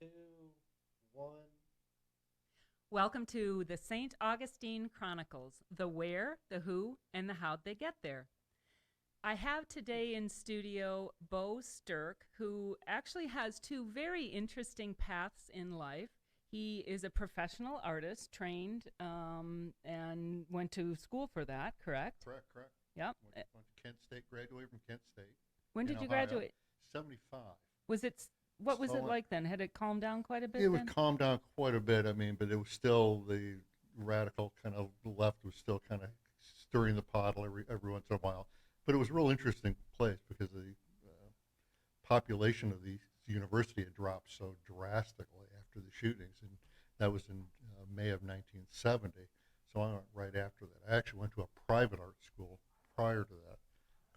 two, one. Welcome to the St. Augustine Chronicles, the where, the who, and the how'd they get there. I have today in studio Bo Sterk, who actually has two very interesting paths in life. He is a professional artist, trained and went to school for that, correct? Correct. Yep. Went to Kent State, graduated from Kent State When in did you Ohio. graduate? 75. Was it, what was So it like then? Had it calmed down quite a it bit was then? calmed down quite a bit. I mean, but it was still the radical kind of left was still kind of stirring the pot every once in a while. But it was a real interesting place because the population of the university had dropped so drastically after the shootings, and that was in May of 1970. So I went right after that. I actually went to a private art school prior to that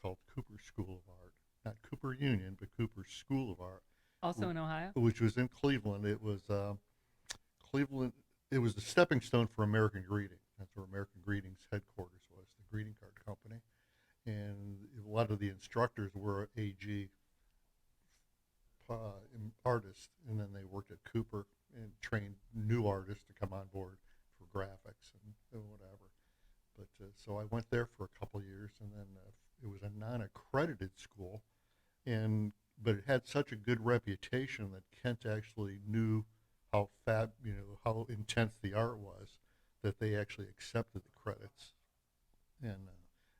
called Cooper School of Art. Not Cooper Union, but Cooper School of Art, Also in Ohio? which was in Cleveland. It was Cleveland. It was the stepping stone for American Greeting. That's where American Greeting's headquarters was, the greeting card company. And a lot of the instructors were AG artists, and then they worked at Cooper and trained new artists to come on board for graphics and whatever. But so I went there for a couple of years, and then it was a non-accredited school, and but it had such a good reputation that Kent actually knew how intense the art was, that they actually accepted the credits, and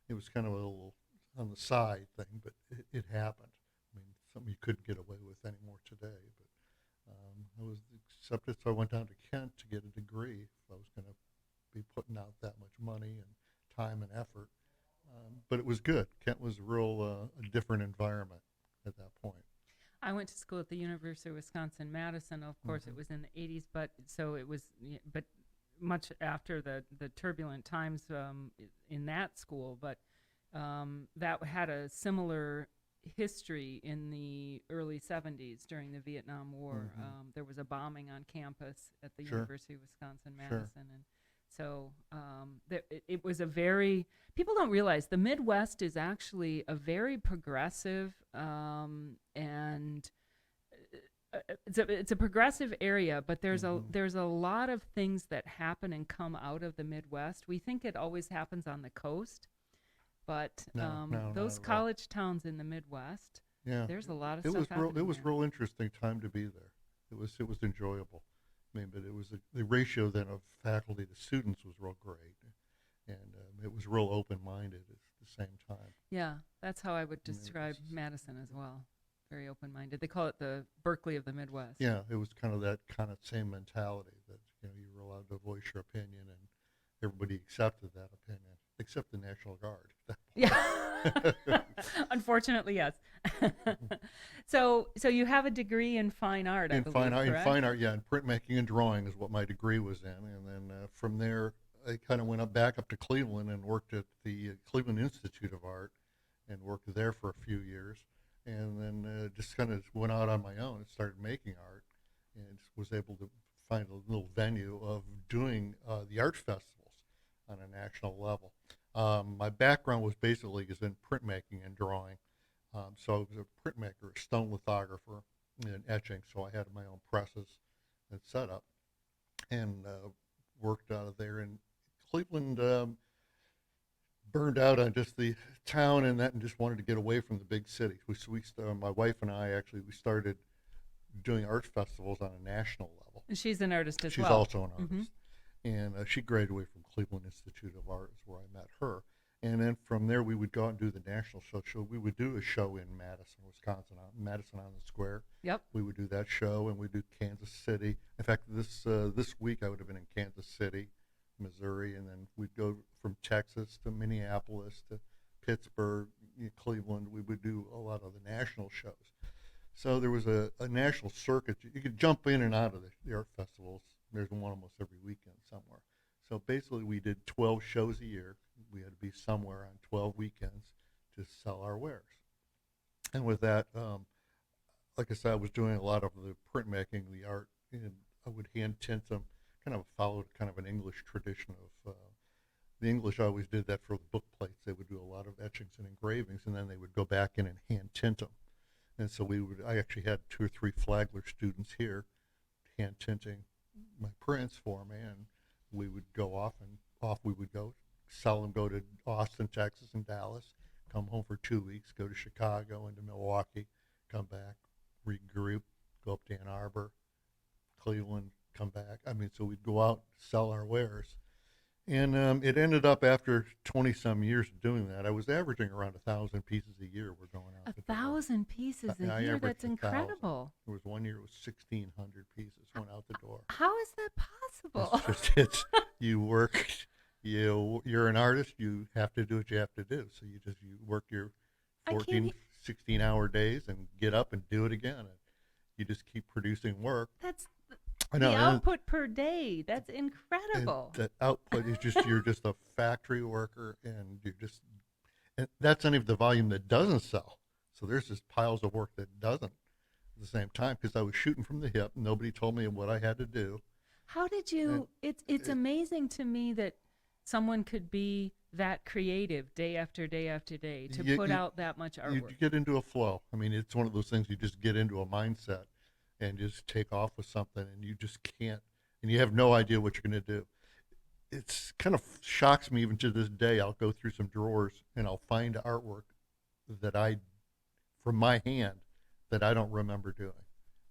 it was kind of a little on the side thing, but it happened. I mean, something you couldn't get away with anymore today. But I was accepted, so I went down to Kent to get a degree. If I was going to be putting out that much money and time and effort. But it was good. Kent was a different environment at that point. I went to school at the University of Wisconsin-Madison. Of course, it Mm-hmm. was in the 80s, but so it was, but much after the turbulent times in that school. But that had a similar history in the early 70s during the Vietnam War. Mm-hmm. There was a bombing on campus at the Sure, University of sure. Wisconsin-Madison, and so it was a very, people don't realize the Midwest is actually a very progressive and it's a progressive area, but Mm-hmm. there's a lot of things that happen and come out of the Midwest. We think it always happens on the coast, but No, no, not those at all. college towns in the Midwest, Yeah, there's a lot of it stuff was real. It happening was there. real interesting time to be there. It was enjoyable. I mean, but it was the ratio then of faculty to students was real great, and it was real open-minded at the same time. Yeah, that's how I would I mean, it describe was Madison as well. Very open-minded. They call it the Berkeley of the Midwest. yeah, it was kind of that kind of same mentality that you were allowed to voice your opinion, and everybody accepted that opinion, except the National Guard at Yeah. that point. Unfortunately, yes. So you have a degree in fine art, I believe, In correct? fine art, yeah, in printmaking and drawing is what my degree was in, and then from there I kind of went back up to Cleveland and worked at the Cleveland Institute of Art, and worked there for a few years, and then just kind of went out on my own and started making art, and was able to find a little venue of doing the art festivals on a national level. My background was basically is in printmaking and drawing. So I was a printmaker, a stone lithographer, and etching. So I had my own presses and setup, and worked out of there. In Cleveland, burned out on just the town and that, and just wanted to get away from the big cities. My wife and I actually we started doing art festivals on a national level. And she's an artist as She's well. also an Hmm. artist, and she graduated from Cleveland Institute of Art, is where I met her. And then from there, we would go out and do the national show. So we would do a show in Madison, Wisconsin, Madison on the Square. Yep. We would do that show, and we'd do Kansas City. In fact, this week I would have been in Kansas City, Missouri, and then we'd go from Texas to Minneapolis to Pittsburgh, Cleveland. We would do a lot of the national shows. So there was a national circuit. You could jump in and out of the art festivals. There's one almost every weekend somewhere. So basically, we did 12 shows a year. We had to be somewhere on 12 weekends to sell our wares. And with that, like I said, I was doing a lot of the printmaking, the art, and I would hand tint them. Kind of followed kind of an English tradition of the English always did that for the book plates. They would do a lot of etchings and engravings, and then they would go back in and hand tint them. And so I actually had two or three Flagler students here hand tinting my prints for me, and we would go off we would go, sell them, go to Austin, Texas, and Dallas, come home for 2 weeks, go to Chicago, into Milwaukee, come back, regroup, go up to Ann Arbor, Cleveland, come back. I mean, so we'd go out, sell our wares. And it ended up, after 20 some years of doing that, I was averaging around 1,000 pieces a year were going out the door. 1,000 pieces a I year? averaged That's 1,000. incredible. There was one year it was 1,600 pieces went out the door. How is that possible? It's you work, you're an artist, you have to do what you have to do. So you work your I can't 14, 16-hour days and get up and do it again. And you just keep producing work. That's I the know, and output per day. That's and incredible. the output is just, you're just a factory worker, and and that's any of the volume that doesn't sell. So there's just piles of work that doesn't at the same time, because I was shooting from the hip. Nobody told me what I had to do. How did And you? It's it, amazing to me that someone could be that creative day after day after day to you, put you, out that much you artwork. get into a flow. I mean, it's one of those things, you just get into a mindset and just take off with something, and you just can't, and you have no idea what you're going to do. It's kind of shocks me even to this day. I'll go through some drawers and I'll find artwork that from my hand, that I don't remember doing.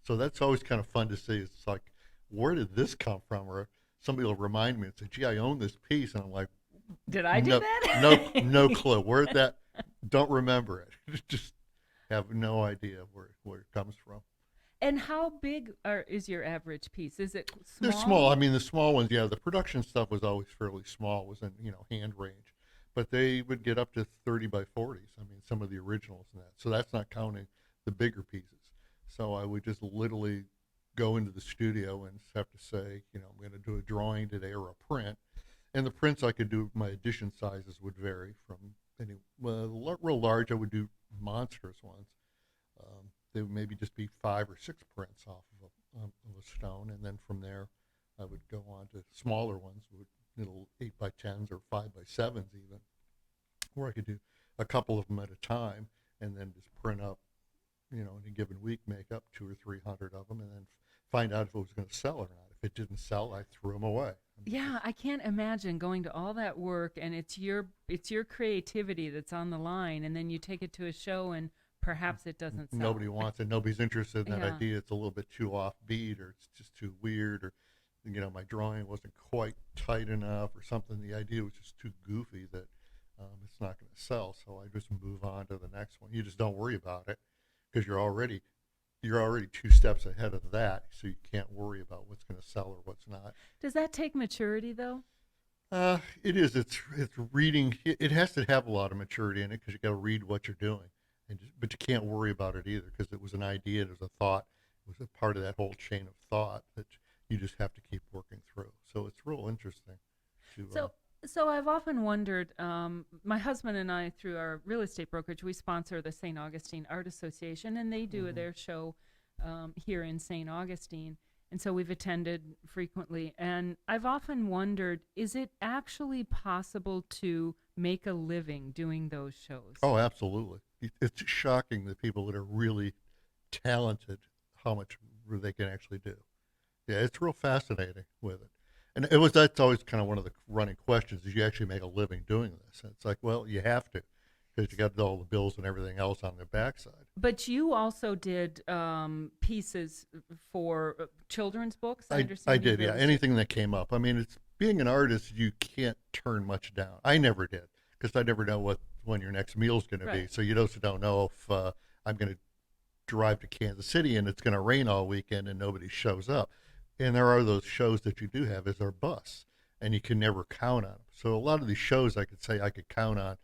So that's always kind of fun to see. It's like, where did this come from? Or somebody will remind me and say, gee, I own this piece. And I'm like, Did I do no, that? no clue. Where'd that, don't remember it. Just have no idea where it comes from. And how big is your average piece? Is it They're small? small. I mean, the small ones, yeah, the production stuff was always fairly small, was in, hand range. But they would get up to 30 by 40s. I mean, some of the originals and that. So that's not counting the bigger pieces. So I would just literally go into the studio and have to say, I'm going to do a drawing today or a print. And the prints I could do, my edition sizes would vary from real large. I would do monstrous ones. They would maybe just be 5 or 6 prints off of a stone, and then from there, I would go on to smaller ones, little 8 by 10s or 5 by 7s even, where I could do a couple of them at a time, and then just print up, in a given week, make up 200 or 300 of them, and then find out if it was going to sell or not. If it didn't sell, I threw them away. Yeah, I can't imagine going to all that work, and it's your creativity that's on the line, and then you take it to a show and perhaps it doesn't sell. Nobody wants it. Nobody's interested in that Yeah. idea. It's a little bit too offbeat, or it's just too weird, or my drawing wasn't quite tight enough, or something. The idea was just too goofy that it's not going to sell. So I just move on to the next one. You just don't worry about it, because you're already 2 steps ahead of that, so you can't worry about what's going to sell or what's not. Does that take maturity, though? It is. It's reading. It has to have a lot of maturity in it, because you got to read what you're doing, but you can't worry about it either, because it was an idea, it was a thought, it was a part of that whole chain of thought that you just have to keep working through. So it's real interesting. So I've often wondered. My husband and I, through our real estate brokerage, we sponsor the St. Augustine Art Association, and they do their show here in St. Augustine. And so we've attended frequently. And I've often wondered, is it actually possible to make a living doing those shows? Oh, absolutely. It's shocking, the people that are really talented, how much they can actually do. Yeah, it's real fascinating with it. And that's always kind of one of the running questions, is you actually make a living doing this? And it's like, well, you have to, because you got all the bills and everything else on the backside. But you also did pieces for children's books, I understand. I did, yeah. Anything that came up. I mean, being an artist, you can't turn much down. I never did, because I never know when your next meal's going to be. Right. So you also don't know if I'm going to drive to Kansas City and it's going to rain all weekend and nobody shows up. And there are those shows that you do have as our bus, and you can never count on them. So a lot of these shows, I could say I could count on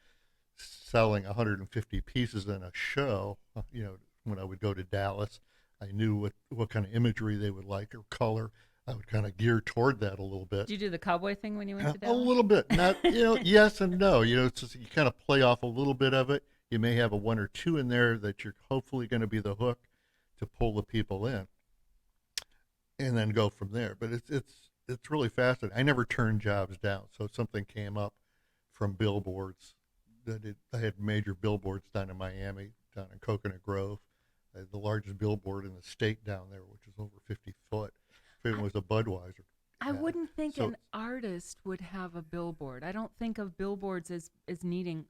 selling 150 pieces in a show. When I would go to Dallas, I knew what kind of imagery they would like, or color. I would kind of gear toward that a little bit. Did you do the cowboy thing when you went to A Dallas? little bit, not yes and no. It's just, you kind of play off a little bit of it. You may have a 1 or 2 in there that you're hopefully going to be the hook to pull the people in, and then go from there. But it's really fascinating. I never turned jobs down. So if something came up from billboards, I had major billboards down in Miami, down in Coconut Grove. I had the largest billboard in the state down there, which is over 50 foot, if it was a Budweiser I ad. wouldn't think So an artist would have a billboard. I don't think of billboards as needing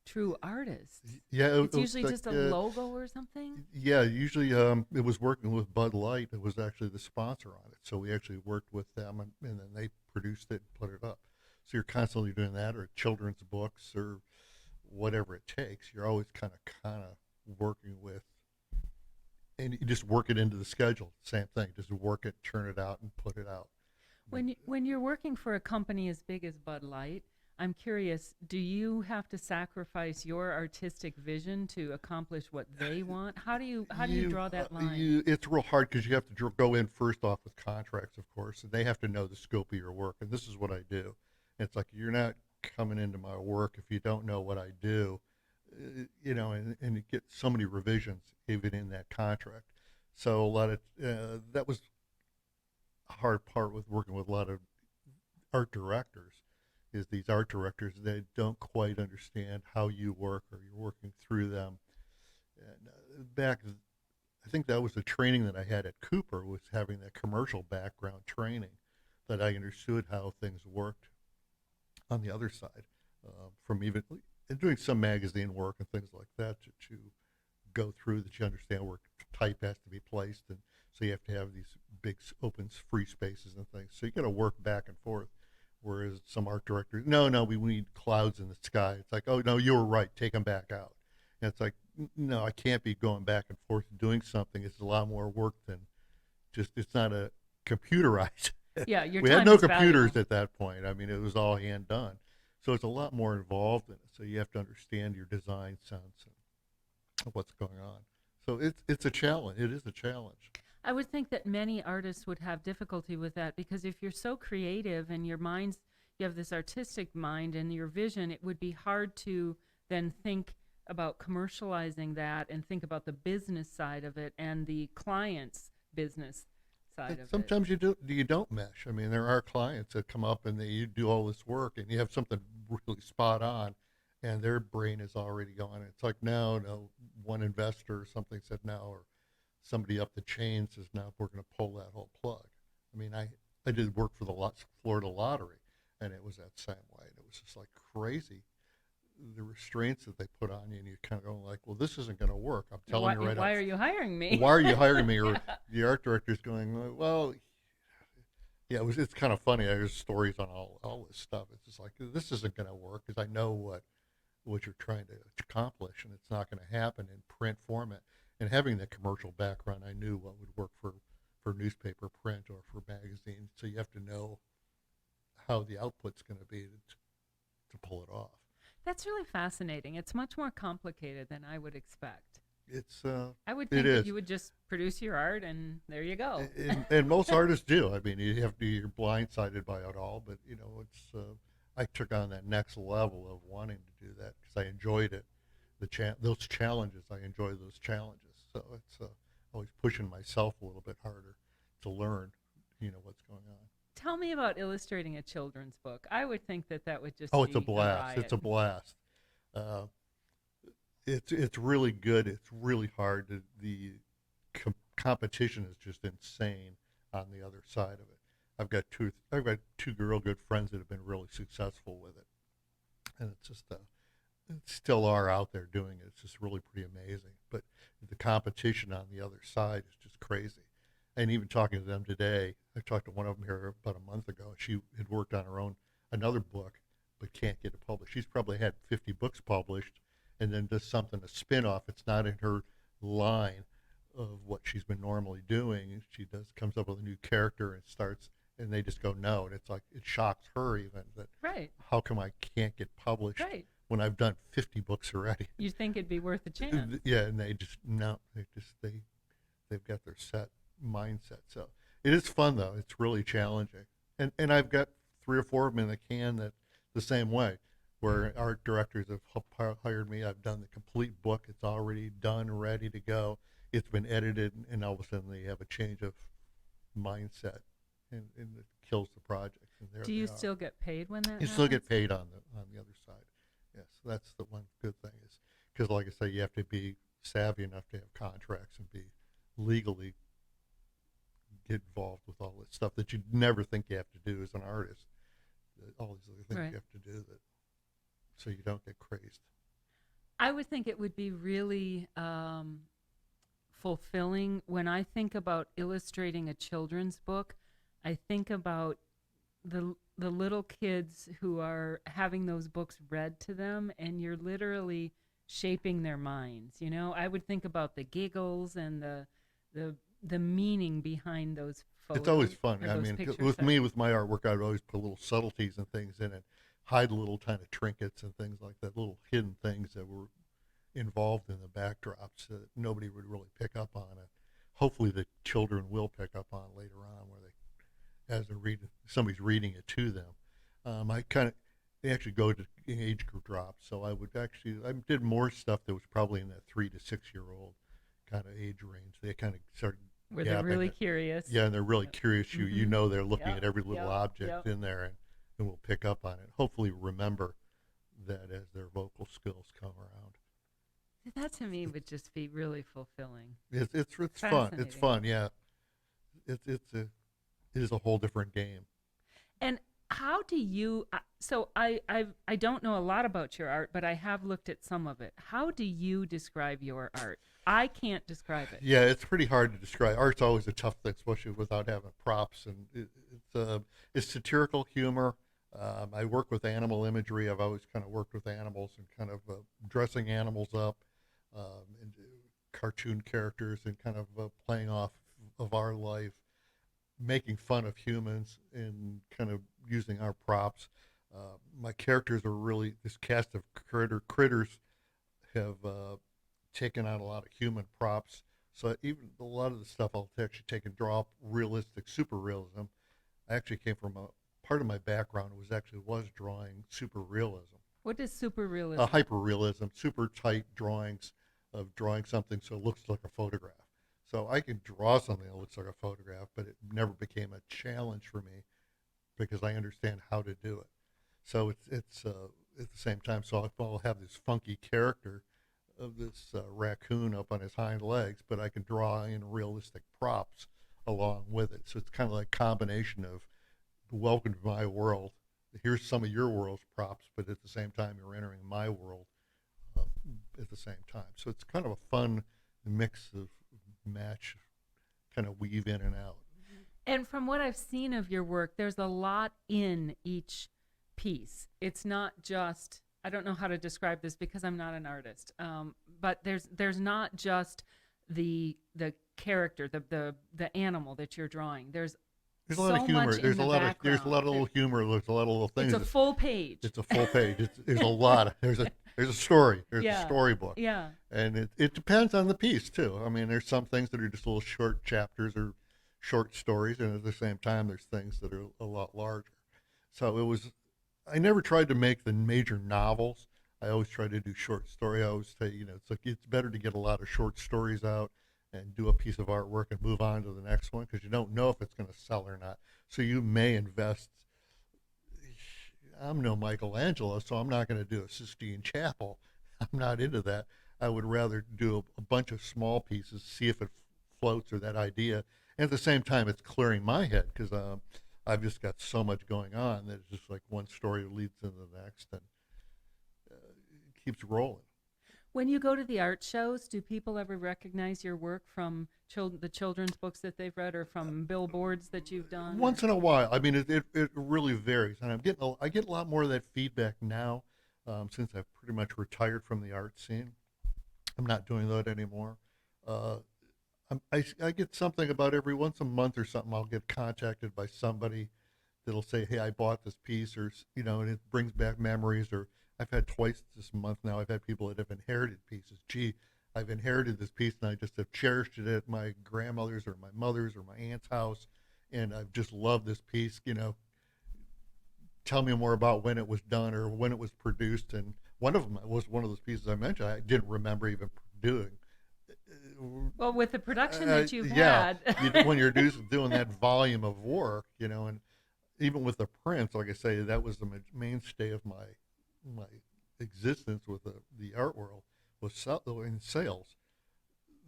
true artists. yeah, It's it was usually like just a logo or something. yeah, usually it was working with Bud Light. It was actually the sponsor on it, so we actually worked with them, and then they produced it and put it up. So you're constantly doing that, or children's books, or whatever it takes. You're always kind of working with, and you just work it into the schedule. Same thing, just work it, turn it out, and put it out. When you're working for a company as big as Bud Light, I'm curious, do you have to sacrifice your artistic vision to accomplish what they want? How do you draw that line? It's real hard because you have to go in first off with contracts, of course, and they have to know the scope of your work. And this is what I do. And it's like you're not coming into my work if you don't know what I do, and you get so many revisions even in that contract. So a lot of that was a hard part with working with a lot of art directors is these art directors they don't quite understand how you work or you're working through them. And back, I think that was the training that I had at Cooper was having that commercial background training that I understood how things worked on the other side, from even and doing some magazine work and things like that to go through that you understand where type has to be placed, and so you have to have these big open free spaces and things. So you got to work back and forth. Whereas some art directors, no, we need clouds in the sky. It's like, oh no, you were right, take them back out. And it's like, no, I can't be going back and forth doing something. It's a lot more work than just. It's not a computerized. Yeah, your We had time no is computers valuable. at that point. I mean, it was all hand done. So it's a lot more involved in it. So you have to understand your design sense and what's going on. So it's a challenge. It is a challenge. I would think that many artists would have difficulty with that because if you're so creative and you have this artistic mind and your vision, it would be hard to then think about commercializing that and think about the business side of it and the client's business side And of it. sometimes you don't mesh. I mean, there are clients that come up and you do all this work and you have something really spot on, and their brain is already gone. It's like no, one investor or something said no, or somebody up the chain says no, we're going to pull that whole plug. I mean, I did work for the Florida Lottery, and it was that same way. And it was just like crazy the restraints that they put on you, and you kind of going like, well, this isn't going to work. I'm telling Why, you right why up. are you hiring me? Why are you hiring me? Yeah. Or the art director's going, well, yeah, it's kind of funny. There's stories on all this stuff. It's just like this isn't going to work because I know what you're trying to accomplish, and it's not going to happen in print format. And having the commercial background, I knew what would work for newspaper, print, or for magazine. So you have to know how the output's going to be to pull it off. That's really fascinating. It's much more complicated than I would expect. It's I would it think that is. you would just produce your art and there you go. And most artists do. I mean, you have to you're blindsided by it all, but it's. I took on that next level of wanting to do that because I enjoyed it. Those challenges, I enjoy those challenges. So it's always pushing myself a little bit harder to learn, what's going on. Tell me about illustrating a children's book. I would think that that would just Oh, it's a be a blast! It's riot. a blast. Uh, it's really good. It's really hard. The competition is just insane on the other side of it. I've got two girl good friends that have been really successful with it, and it's just still are out there doing it. It's just really pretty amazing. But the competition on the other side is just crazy. And even talking to them today, I talked to one of them here about a month ago. She had worked on her own another book, but can't get it published. She's probably had 50 books published, and then does something a spin-off. It's not in her line of what she's been normally doing. She comes up with a new character and starts, and they just go no, and it's like it shocks her even that Right, how come I can't get published right. when I've done 50 books already? You'd think it'd be worth a chance. Yeah, and they just no, they've got their set mindset. So it is fun though. It's really challenging, and I've got 3 or 4 of them in the can that the same way, where art directors have hired me. I've done the complete book. It's already done, ready to go. It's been edited, and all of a sudden they have a change of mindset, and it kills the project. And there Do they you are. still get paid when that You still happens? get paid on the other side. Yes, that's the one good thing is because, like I say, you have to be savvy enough to have contracts and be legally get involved with all this stuff that you'd never think you have to do as an artist. All these other things Right. you have to do that so you don't get crazed. I would think it would be really fulfilling. When I think about illustrating a children's book, I think about the little kids who are having those books read to them, and you're literally shaping their minds. You know, I would think about the giggles and the the meaning behind those It's photos always fun. or I those mean, pictures. with me, with my artwork, I would always put little subtleties and things in it, hide little kind of trinkets and things like that, little hidden things that were involved in the backdrops that nobody would really pick up on. And hopefully the children will pick up on later on where as they're reading, somebody's reading it to them. They actually go to age group drops. So I did more stuff that was probably in that 3 to 6 year old kind of age range. They kind of started Where they're gapping really it. curious. Yeah, and they're really Yep. curious. You Mhm. know they're looking Yep. at every little Yep. object Yep. in there and will pick up on it. Hopefully remember that as their vocal skills come around. That to me would just be really fulfilling. It's fun. It's Fascinating. fun. Yeah, it is a whole different game. And how do you? So I don't know a lot about your art, but I have looked at some of it. How do you describe your art? I can't describe it. Yeah, it's pretty hard to describe. Art's always a tough thing, especially without having props. And it's satirical humor. I work with animal imagery. I've always kind of worked with animals and kind of dressing animals up, and cartoon characters, and kind of playing off of our life, making fun of humans, and kind of using our props. My characters are really this cast of critters have taken on a lot of human props. So even a lot of the stuff I'll actually take and draw up realistic super realism. I actually came from a part of my background was drawing super realism, What is super realism? hyper realism, super tight drawings of drawing something so it looks like a photograph. So I can draw something that looks like a photograph, but it never became a challenge for me because I understand how to do it. So it's at the same time. So I'll have this funky character of this raccoon up on his hind legs, but I can draw in realistic props along with it. So it's kind of like a combination of welcome to my world. Here's some of your world's props, but at the same time you're entering my world uh, at the same time. So it's kind of a fun mix of match, kind of weave in and out. And from what I've seen of your work, there's a lot in each piece. It's not just, I don't know how to describe this because I'm not an artist, but there's not just the character, the animal that you're drawing. There's a lot of So humor. much in the There's a lot background. of little humor. There's a lot of little It's things. a full page. It's a full page. There's a lot. There's a story. There's a Yeah. storybook. Yeah. And it depends on the piece too. I mean, there's some things that are just little short chapters or short stories, and at the same time, there's things that are a lot larger. So it was. I never tried to make the major novels. I always try to do short story. I always say, it's like it's better to get a lot of short stories out and do a piece of artwork and move on to the next one because you don't know if it's going to sell or not. So you may invest. I'm no Michelangelo, so I'm not going to do a Sistine Chapel. I'm not into that. I would rather do a bunch of small pieces, see if it floats or that idea. And at the same time, it's clearing my head because I've just got so much going on that it's just like one story leads into the next and it keeps rolling. When you go to the art shows, do people ever recognize your work from the children's books that they've read or from billboards that you've done? Once in a while, I mean, it really varies, and I get a lot more of that feedback now since I've pretty much retired from the art scene. I'm not doing that anymore. Uh, I get something about every once a month or something. I'll get contacted by somebody that'll say, "Hey, I bought this piece," or and it brings back memories. Or I've had twice this month now. I've had people that have inherited pieces. Gee, I've inherited this piece and I just have cherished it at my grandmother's or my mother's or my aunt's house, and I've just loved this piece. Tell me more about when it was done or when it was produced. And one of them was one of those pieces I mentioned. I didn't remember even doing. Well, with the production that you've Yeah, had. when you're doing that volume of work, and even with the prints, like I say, that was the mainstay of my existence with the art world was in sales.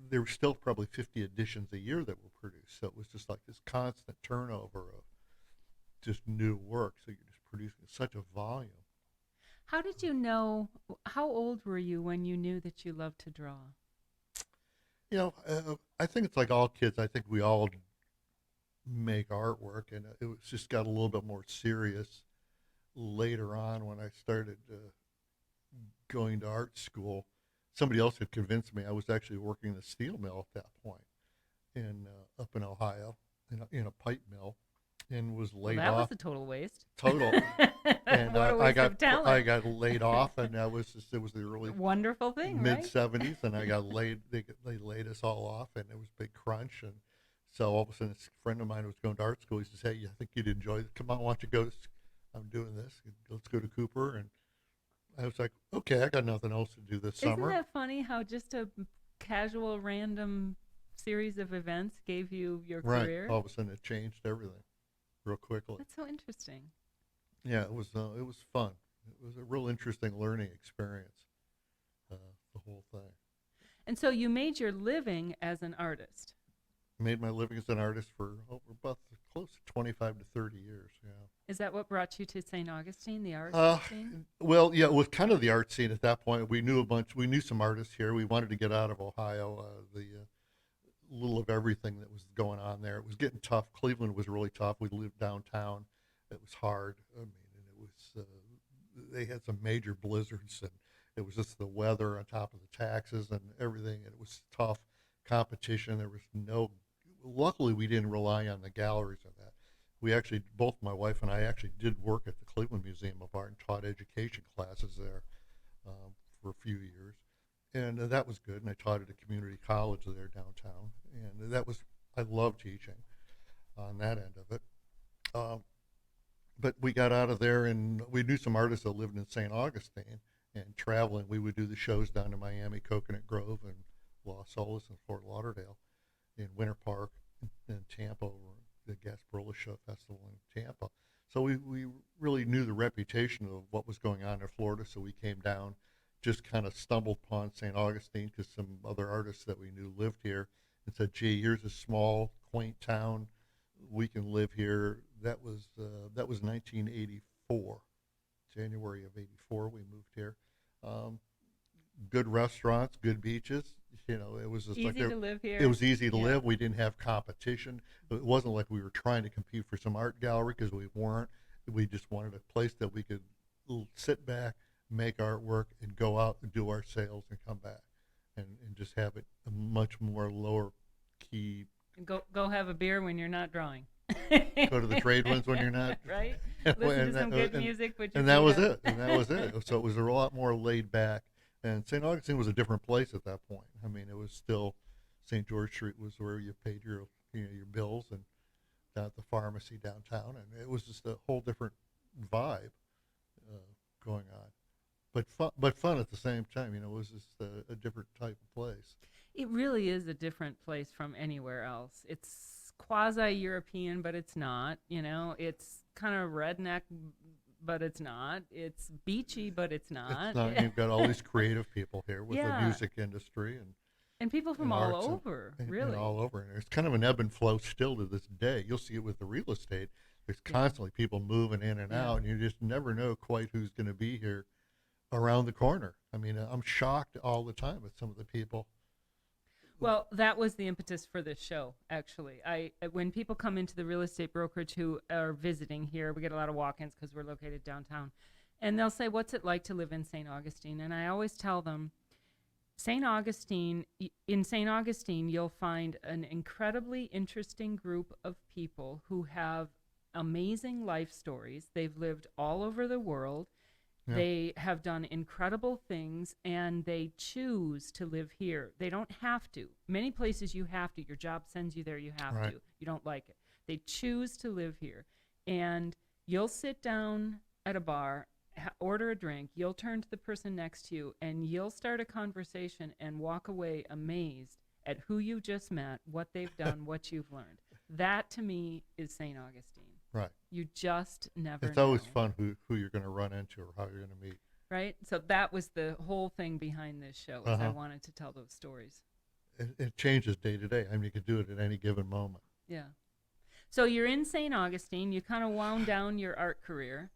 there were still probably 50 editions a year that were produced. So it was just like this constant turnover of just new work. So you're just producing such a volume. How did you know? How old were you when you knew that you loved to draw? I think it's like all kids. I think we all make artwork, and it was just got a little bit more serious later on when I started going to art school. Somebody else had convinced me. I was actually working in a steel mill at that point in up in Ohio, in a pipe mill, and was Well, laid that was off a total waste. total. And What a I waste got of talent. I got laid off, and it was the early Wonderful thing, mid right? '70s, and I got laid. They laid us all off, and it was a big crunch. And so all of a sudden, a friend of mine who was going to art school. He says, "Hey, I think you'd enjoy it. Come on, why don't you go? I'm doing this. Let's go to Cooper." And I was like, "Okay, I got nothing else to do this Isn't summer." that funny how just a casual, random series of events gave you your Right. career? All of a sudden, it changed everything real quickly. That's so interesting. Yeah, it was. It was fun. It was a real interesting learning experience. Uh, the whole thing. And so you made your living as an artist. Made my living as an artist for about close to 25 to 30 years. Yeah. Is that what brought you to St. Augustine, the art Uh, scene? well, yeah, it was kind of the art scene at that point. We knew a bunch. We knew some artists here. We wanted to get out of Ohio. The little of everything that was going on there. It was getting tough. Cleveland was really tough. We lived downtown. It was hard. I mean, and it was. They had some major blizzards, and it was just the weather on top of the taxes and everything. And it was tough competition. There was no. Luckily, we didn't rely on the galleries of that. We actually, both my wife and I actually did work at the Cleveland Museum of Art and taught education classes there for a few years. And that was good. And I taught at a community college there downtown. And that was, I love teaching on that end of it. Um, but we got out of there, and we knew some artists that lived in St. Augustine, and traveling, we would do the shows down to Miami, Coconut Grove, and Los Olas and Fort Lauderdale, in Winter Park, and Tampa, or the Gasparilla Show Festival in Tampa. So we really knew the reputation of what was going on in Florida, so we came down, just kind of stumbled upon St. Augustine because some other artists that we knew lived here, and said, "Gee, here's a small, quaint town. We can live here." That was 1984, January of '84. We moved here. Um, Good restaurants, good beaches. It was just like Easy to live it here. was easy to Yeah. live. We didn't have competition. It wasn't like we were trying to compete for some art gallery because we weren't. We just wanted a place that we could sit back, make artwork, and go out and do our sales and come back, and just have it a much more lower key. Go have a beer when you're not drawing. Go to the trade winds when you're not. Right? and Listen to that, some good and, music, put your and that feet was up. it. And that was it. So it was a lot more laid back. And St. Augustine was a different place at that point. I mean, it was still St. George Street was where you paid your bills, and down at the pharmacy downtown, and it was just a whole different vibe going on. But fun at the same time. It was just a different type of place. It really is a different place from anywhere else. It's quasi-European, but it's not. It's kind of redneck, but it's not. It's beachy, but it's It's not. not. You've got all these creative people here with the Yeah, music industry and people from and all arts over, and really. all over. And it's kind of an ebb and flow still to this day. You'll see it with the real estate. There's Yeah, constantly people moving in and yeah. out, and you just never know quite who's going to be here around the corner. I mean, I'm shocked all the time at some of the people. Well, that was the impetus for this show, actually. When people come into the real estate brokerage who are visiting here, we get a lot of walk-ins because we're located downtown, and they'll say, "What's it like to live in St. Augustine?" And I always tell them, in St. Augustine, you'll find an incredibly interesting group of people who have amazing life stories. They've lived all over the world. Yeah, They have done incredible things, and they choose to live here. They don't have to. Many places you have to. Your job sends you there, you have right. to. You don't like it. They choose to live here. And you'll sit down at a bar, order a drink, you'll turn to the person next to you, and you'll start a conversation and walk away amazed at who you just met, what they've done, what you've learned. That, to me, is St. Augustine. Right. You just never It's know. always fun who you're going to run into or how you're going to meet. Right? So that was the whole thing behind this show, is I Uh-huh. wanted to tell those stories. it changes day to day. I mean, you could do it at any given moment. Yeah. So you're in St. Augustine. You kind of wound down your art career.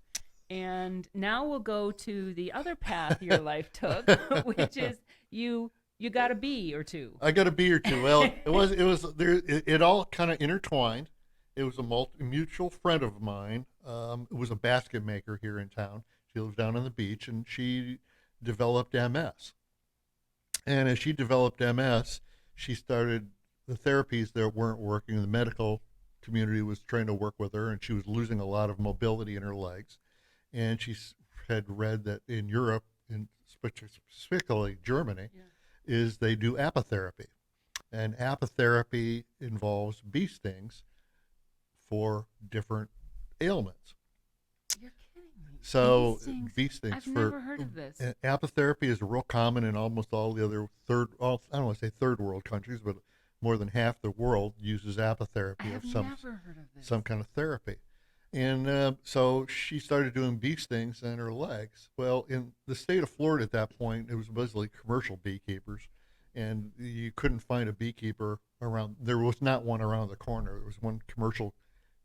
And now we'll go to the other path your life took, which is you got a bee or two. I got a bee or two. Well, it was there. It all kind of intertwined. It was a mutual friend of mine. It was a basket maker here in town. She lives down on the beach, and she developed MS. And as she developed MS, she started the therapies that weren't working. The medical community was trying to work with her, and she was losing a lot of mobility in her legs. And she had read that in Europe, and specifically Germany, Yeah. is they do apitherapy. And apitherapy involves bee stings for different ailments. You're kidding me. So Bee stings? bee stings I've for never heard of this. apitherapy is real common in almost all the other I don't want to say third world countries, but more than half the world uses I apitherapy have of never heard of this. some kind of therapy. And so she started doing bee stings on her legs. Well, in the state of Florida at that point, it was basically commercial beekeepers, and you couldn't find a beekeeper around. There was not one around the corner. There was one commercial.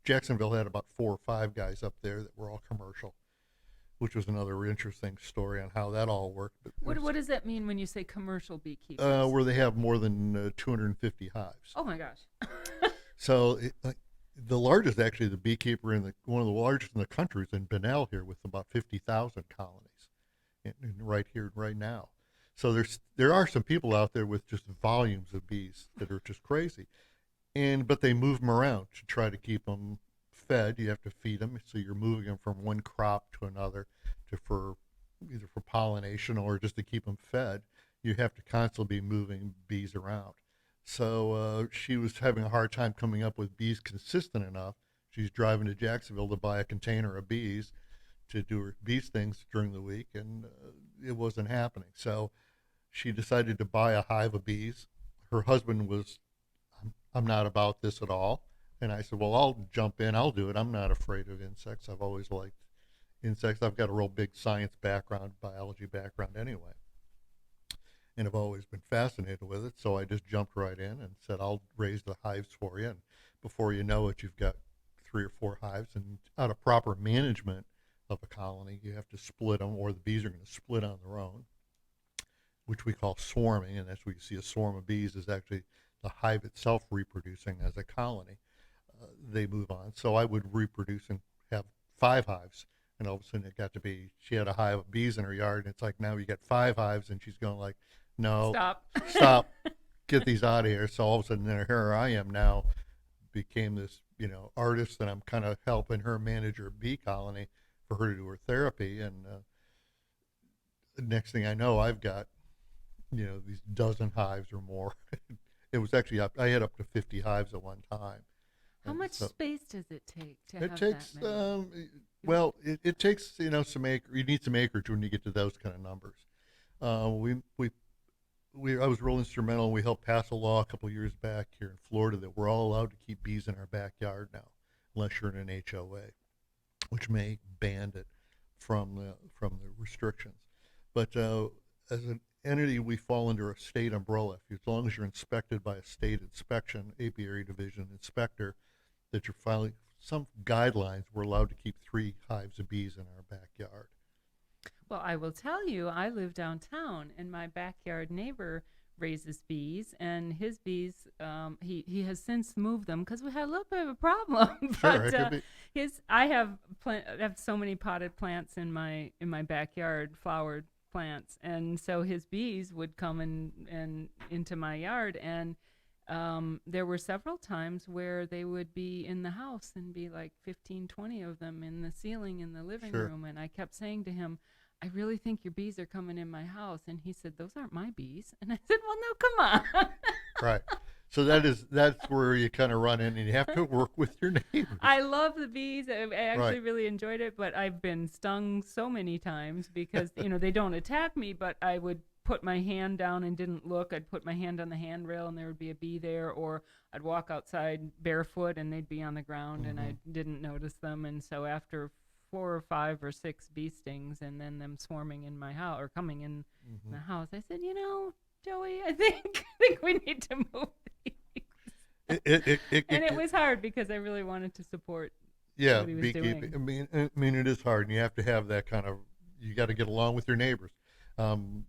Jacksonville had about 4 or 5 guys up there that were all commercial, which was another interesting story on how that all worked. But What does that mean when you say commercial beekeepers? where they have more than 250 hives. Oh my gosh. So the largest, actually, the beekeeper one of the largest in the country is in Bunnell here with about 50,000 colonies, right here, right now. So there are some people out there with just volumes of bees that are just crazy, but they move them around to try to keep them fed. You have to feed them, so you're moving them from one crop to another, for either for pollination or just to keep them fed. You have to constantly be moving bees around. So she was having a hard time coming up with bees consistent enough. She's driving to Jacksonville to buy a container of bees to do her bee stings during the week, and it wasn't happening. So she decided to buy a hive of bees. Her husband was, I'm not about this at all. And I said, well, I'll jump in. I'll do it. I'm not afraid of insects. I've always liked insects. I've got a real big science background, biology background anyway, and I've always been fascinated with it. So I just jumped right in and said, I'll raise the hives for you. And before you know it, you've got 3 or 4 hives. And out of proper management of a colony, you have to split them, or the bees are going to split on their own, which we call swarming. And that's where you see a swarm of bees is actually the hive itself reproducing as a colony. They move on. So I would reproduce and have 5 hives. And all of a sudden it got to be, she had a hive of bees in her yard. And it's like, now you got 5 hives. And she's going like, no, Stop. get these out of here. So all of a sudden, here I am now, became this, artist, and I'm kind of helping her manage her bee colony for her to do her therapy. And the next thing I know, I've got, these dozen hives or more. It was actually I had up to 50 hives at one time. How And much so space does it take to it have takes, that many? well, it takes, some acre. You need some acreage when you get to those kind of numbers. I was real instrumental. We helped pass a law a couple of years back here in Florida that we're all allowed to keep bees in our backyard now, unless you're in an HOA, which may ban it from the restrictions. But as an entity, we fall under a state umbrella. As long as you're inspected by a state inspection, apiary division inspector, that you're filing some guidelines, we're allowed to keep 3 hives of bees in our backyard. Well, I will tell you, I live downtown, and my backyard neighbor raises bees, and his bees, he has since moved them because we had a little bit of a problem. Sure, But I have so many potted plants in my backyard, flowered plants, and so his bees would come and into my yard, and there were several times where they would be in the house and be like 15, 20 of them in the ceiling in the living Sure. room, and I kept saying to him, I really think your bees are coming in my house. And he said, those aren't my bees. And I said, well, no, come on. Right. So that's where you kind of run in, and you have to work with your neighbors. I love the bees. I actually Right. really enjoyed it, but I've been stung so many times because, they don't attack me, but I would put my hand down and didn't look. I'd put my hand on the handrail and there would be a bee there, or I'd walk outside barefoot and they'd be on the ground and I didn't notice them. And so after 4 or 5 or 6 bee stings and then them swarming in my house or coming in the house, I said, Joey. I think we need to move these. And it was hard because I really wanted to support yeah, what he was beekeeping. doing. I mean, it is hard, and you have to have that kind of. You got to get along with your neighbors.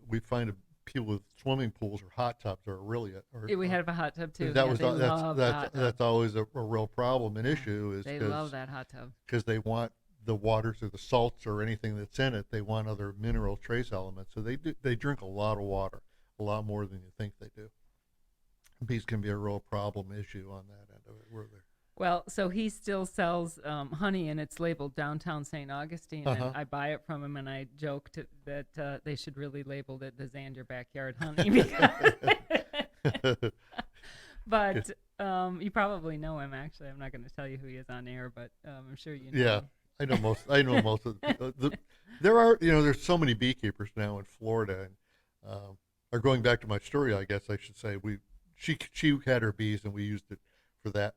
We find people with swimming pools or hot tubs are really We have a hot tub too. that Yeah, was they that's love the that's hot tub. that's always a real problem, an Yeah, issue is they love that hot tub. because they want the waters or the salts or anything that's in it. They want other mineral trace elements, so they drink a lot of water, a lot more than you think they do. Bees can be a real problem issue on that end of it. Where they're Well, so he still sells honey, and it's labeled downtown St. Augustine, and uh I buy it from him, and I joked that they should really label it the Xander Backyard Honey. Because but you probably know him, actually. I'm not going to tell you who he is on air, but I'm sure you know yeah, him. I know most of there are there's so many beekeepers now in Florida, and or going back to my story, I guess I should say she had her bees and we used it for the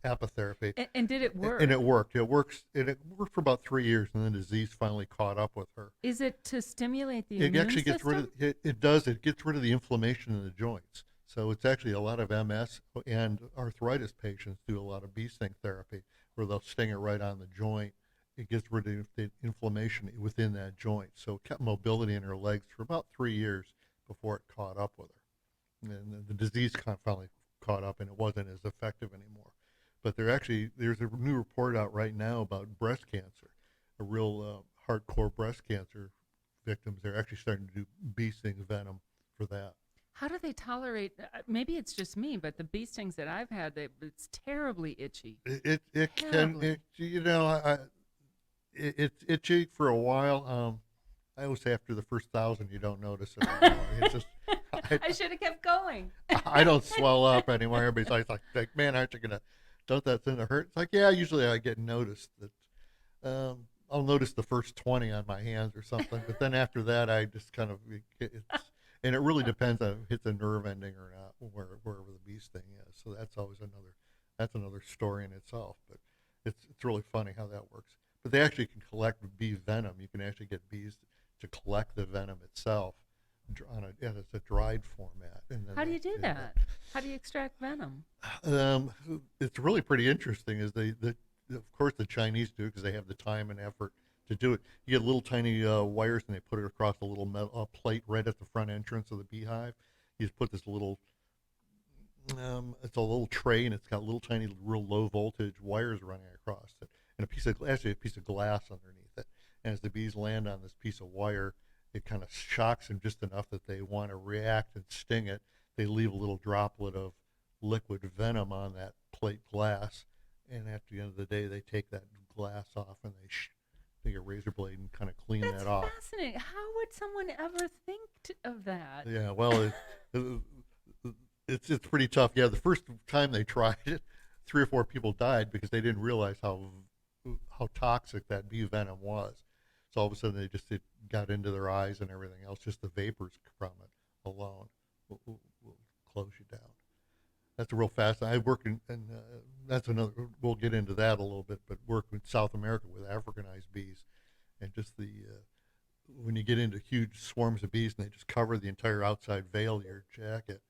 apitherapy. And did it work? And it worked. It works. And it worked for about 3 years, and then the disease finally caught up with her. Is it to stimulate the It immune actually gets rid of system? it. Does it gets rid of the inflammation in the joints? So it's actually a lot of MS and arthritis patients do a lot of bee sting therapy, where they'll sting it right on the joint. It gets rid of the inflammation within that joint. So it kept mobility in her legs for about 3 years before it caught up with her, and the disease finally caught up, and it wasn't as effective anymore. But there's a new report out right now about breast cancer, a real hardcore breast cancer victims. They're actually starting to do bee sting venom for that. How do they tolerate? Maybe it's just me, but the bee stings that I've had, it's terribly itchy. It can Terribly. it's itchy for a while. I always say after the first 1,000 you don't notice it anymore. It's just I should have kept going. I don't swell up anymore. Everybody's always like, man, aren't you gonna? Don't that's gonna hurt? It's like, yeah. Usually I get noticed that. I'll notice the first 20 on my hands or something, but then after that I just kind of and it really depends on if it hits a nerve ending or not, wherever the bee sting is. So that's another story in itself. But it's really funny how that works. But they actually can collect bee venom. You can actually get bees to collect the venom itself it's a dried format. And then How do you do that? How do you extract venom? It's really pretty interesting. Of course the Chinese do because they have the time and effort to do it. You get little tiny wires and they put it across a little metal plate right at the front entrance of the beehive. You just put this little. It's a little tray and it's got little tiny, real low voltage wires running across it, and a piece of glass underneath it. And as the bees land on this piece of wire, it kind of shocks them just enough that they want to react and sting it. They leave a little droplet of liquid venom on that plate glass, and at the end of the day, they take that glass off and they take a razor blade and kind of clean That's that off. fascinating. How would someone ever think of that? Yeah, well, it's pretty tough. Yeah, the first time they tried it, 3 or 4 people died because they didn't realize how toxic that bee venom was. So all of a sudden it got into their eyes and everything else. Just the vapors from it alone will close you down. That's a real fast. I work and that's another. We'll get into that a little bit, but work in South America with Africanized bees, and just when you get into huge swarms of bees and they just cover the entire outside veil of your jacket,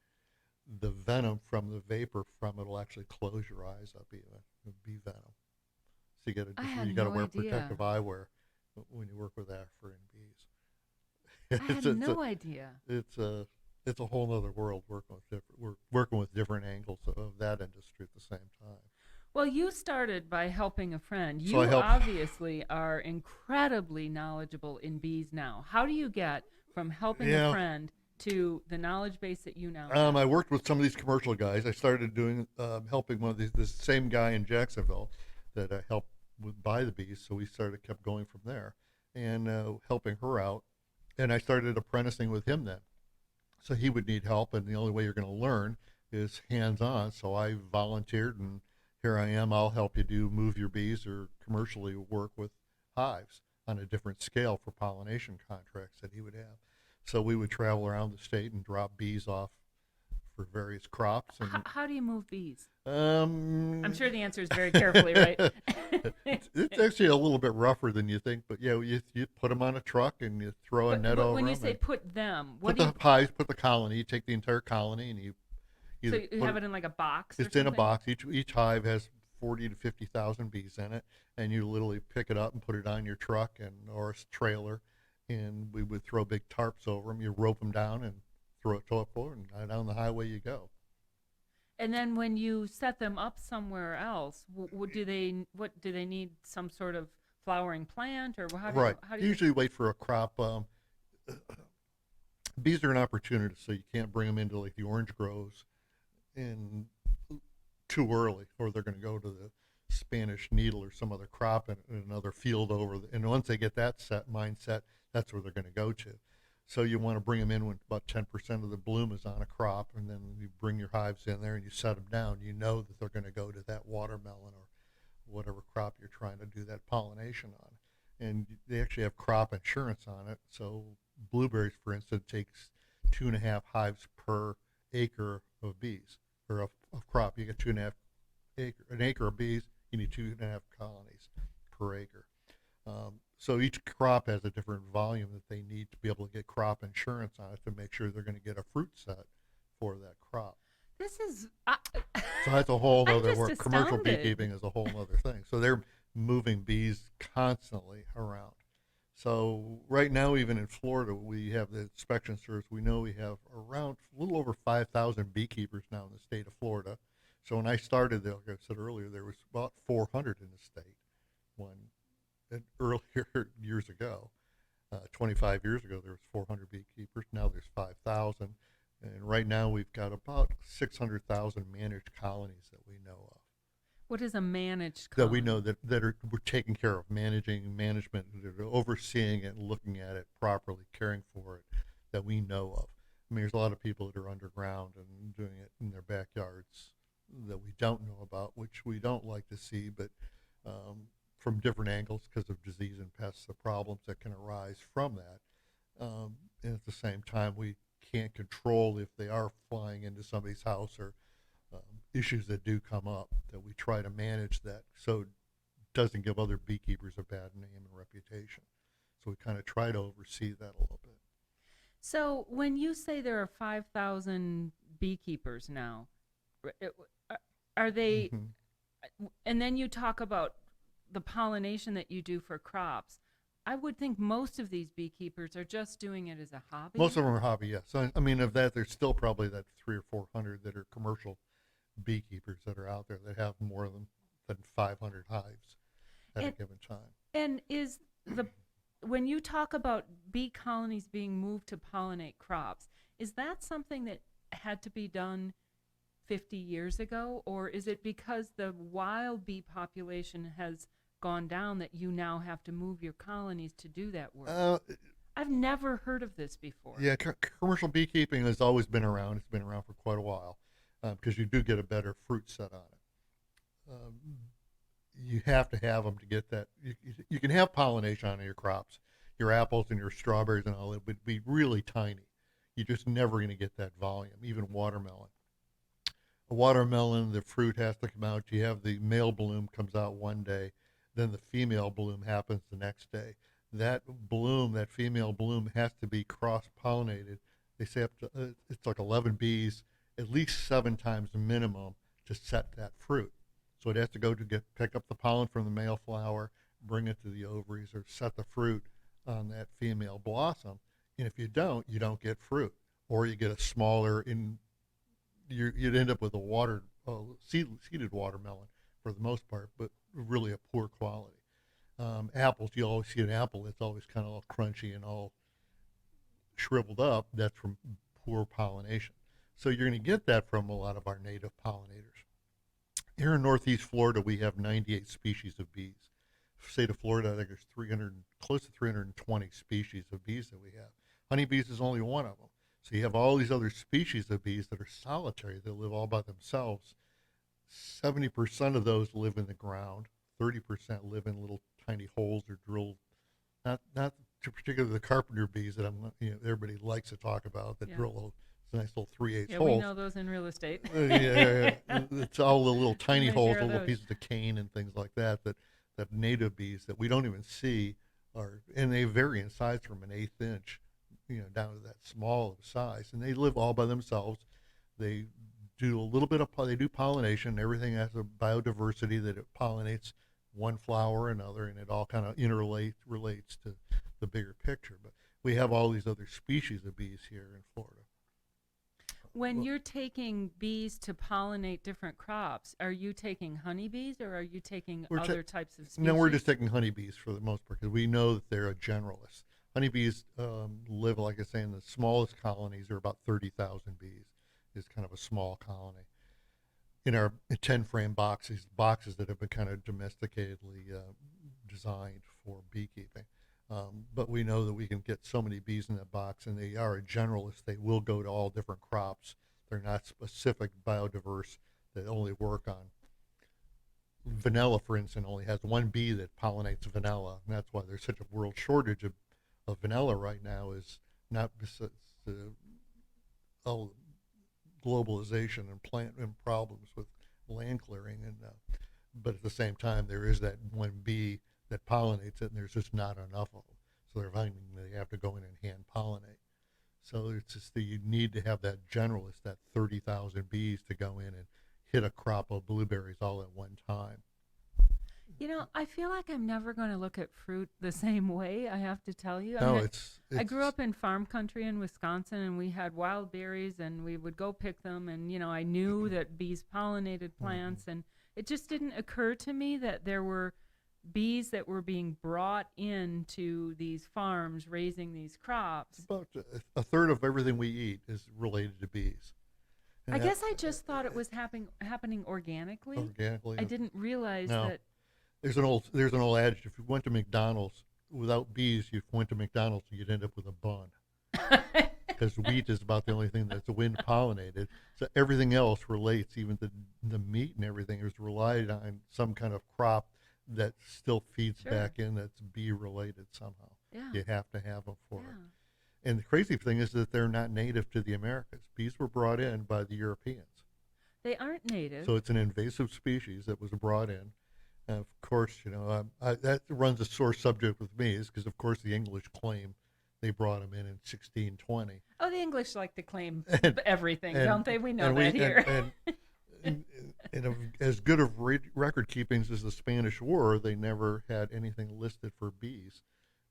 the venom from the vapor from it will actually close your eyes up even. Bee venom. So you got to wear idea. protective eyewear when you work with African bees. I had no idea. It's a whole other world working with different angles of that industry at the same time. Well, you started by helping a friend. So You obviously are incredibly knowledgeable in bees now. How do you get from helping a friend to the knowledge base that you now have? I worked with some of these commercial guys. I started doing helping one of this same guy in Jacksonville that I helped buy the bees. So we kept going from there and helping her out. And I started apprenticing with him then. So he would need help, and the only way you're going to learn is hands-on. So I volunteered, and here I am. I'll help you move your bees or commercially work with hives on a different scale for pollination contracts that he would have. So we would travel around the state and drop bees off for various crops. And How do you move bees? I'm um, sure the answer is very carefully, right? it's actually a little bit rougher than you think, but yeah, you put them on a truck and you throw a But net when over you them say and put them, what put do the you? hives, put the colony. You take the entire colony and you So either you put have it. it in like a box or It's in a something? box. Each hive has 40 to 50,000 bees in it, and you literally pick it up and put it on your truck and or a trailer, and we would throw big tarps over them. You rope them down and throw it to a floor, and down the highway you go. And then when you set them up somewhere else, what do they need some sort of flowering plant or Right. how do you Usually wait for a crop. Bees are an opportunist, so you can't bring them into like the orange groves in too early, or they're going to go to the Spanish needle or some other crop in another field over. And once they get that mindset, that's where they're going to go to. So you want to bring them in when about 10% of the bloom is on a crop, and then you bring your hives in there and you set them down. You know that they're going to go to that watermelon or whatever crop you're trying to do that pollination on. And they actually have crop insurance on it. So blueberries, for instance, takes 2.5 hives per acre of bees or of crop. You get 2.5 acre, an acre of bees. You need 2.5 colonies per acre. So each crop has a different volume that they need to be able to get crop insurance on it to make sure they're going to get a fruit set for that crop. This is So that's a whole I'm other just work. Commercial astounded. beekeeping is a whole other thing. So they're moving bees constantly around. So right now, even in Florida, we have the inspection service. We know we have around a little over 5,000 beekeepers now in the state of Florida. So when I started, like I said earlier, there was about 400 in the state when earlier years ago. 25 years ago, there was 400 beekeepers. Now there's 5,000, and right now we've got about 600,000 managed colonies that we know of. What is a managed That we know colony? that are we're taking care of, management, that are overseeing it and looking at it properly, caring for it, that we know of. I mean, there's a lot of people that are underground and doing it in their backyards that we don't know about, which we don't like to see, but from different angles because of disease and pests, the problems that can arise from that. And at the same time, we can't control if they are flying into somebody's house or issues that do come up, that we try to manage that so it doesn't give other beekeepers a bad name and reputation. So we kind of try to oversee that a little bit. So when you say there are 5,000 beekeepers now, are they? Hmm. And then you talk about the pollination that you do for crops. I would think most of these beekeepers are just doing it as a Most hobby. of them are hobby, yes. So, I mean, of that, there's still probably that 300 or 400 that are commercial beekeepers that are out there that have more than 500 hives at a And given time. and is the when you talk about bee colonies being moved to pollinate crops, is that something that had to be done 50 years ago, or is it because the wild bee population has gone down that you now have to move your colonies to do that work? Uh, I've never heard of this before. yeah, commercial beekeeping has always been around. It's been around for quite a while because you do get a better fruit set on it. You have to have them to get that. You can have pollination on your crops, your apples and your strawberries and all that, but be really tiny. You're just never going to get that volume. Even watermelon. A watermelon, the fruit has to come out. You have the male bloom comes out one day, then the female bloom happens the next day. That bloom, that female bloom, has to be cross pollinated. They say up to it's like 11 bees, at least 7 times minimum to set that fruit. So it has to go to get pick up the pollen from the male flower, bring it to the ovaries, or set the fruit on that female blossom. And if you don't get fruit, or you get a smaller in you'd end up with a seeded watermelon for the most part, but really a poor quality. Apples, you always see an apple that's always kind of all crunchy and all shriveled up. That's from poor pollination. So you're going to get that from a lot of our native pollinators. Here in Northeast Florida, we have 98 species of bees. State of Florida, I think there's 300, close to 320 species of bees that we have. Honeybees is only one of them. So you have all these other species of bees that are solitary, that live all by themselves. 70% of those live in the ground. 30% live in little tiny holes or drilled. Not particularly the carpenter bees that everybody likes to talk about that Yeah. drill It's a nice little 3/8 Yeah, we holes. know those in real estate. Yeah, it's all the little tiny Nice holes, pair the of little those. pieces of cane and things like that, that native bees that we don't even see are, and they vary in size from an eighth inch, down to that small of size, and they live all by themselves. They do a little bit of they do pollination. Everything has a biodiversity that it pollinates one flower or another, and it all kind of relates to the bigger picture. But we have all these other species of bees here in Florida. When Well, you're taking bees to pollinate different crops, are you taking honeybees or are you taking we're ta- other types of no, we're species? just taking honeybees for the most part because we know that they're a generalist. Honeybees live, like I say, in the smallest colonies are about 30,000 bees. Is kind of a small colony. In our 10-frame boxes that have been kind of domesticatedly designed for beekeeping. But we know that we can get so many bees in that box, and they are a generalist. They will go to all different crops. They're not specific biodiverse. They only work on vanilla, for instance, only has one bee that pollinates vanilla, and that's why there's such a world shortage of vanilla right now. Is not the oh, globalization and plant and problems with land clearing, and but at the same time there is that one bee that pollinates it, and there's just not enough of them, so they're finding they have to go in and hand pollinate. So it's just that you need to have that generalist, that 30,000 bees to go in and hit a crop of blueberries all at one time. You know, I feel like I'm never going to look at fruit the same way, I have to tell you. I No, mean, it's I grew it's up in farm country in Wisconsin and we had wild berries and we would go pick them. And, I knew that bees pollinated mhm. plants. And it just didn't occur to me that there were bees that were being brought into these farms raising these crops. About a third of everything we eat is related to bees, I and guess I just thought it was happening organically. organically. I didn't realize No, that. there's an old adage: if you went to McDonald's without bees, you went to McDonald's, you'd end up with a bun, because wheat is about the only thing that's wind pollinated. So everything else relates, even the meat and everything is relied on some kind of crop that still feeds Sure. back in, that's bee related somehow. Yeah. You have to have them for it. Yeah. And the crazy thing is that they're not native to the Americas. Bees were brought in by the Europeans. They aren't native. So it's an invasive species that was brought in. And of course, that runs a sore subject with me, is because, of course, the English claim they brought them in 1620. Oh, the English like to claim And everything, and don't they? We know and that we here. and as good of record keepings as the Spanish were, they never had anything listed for bees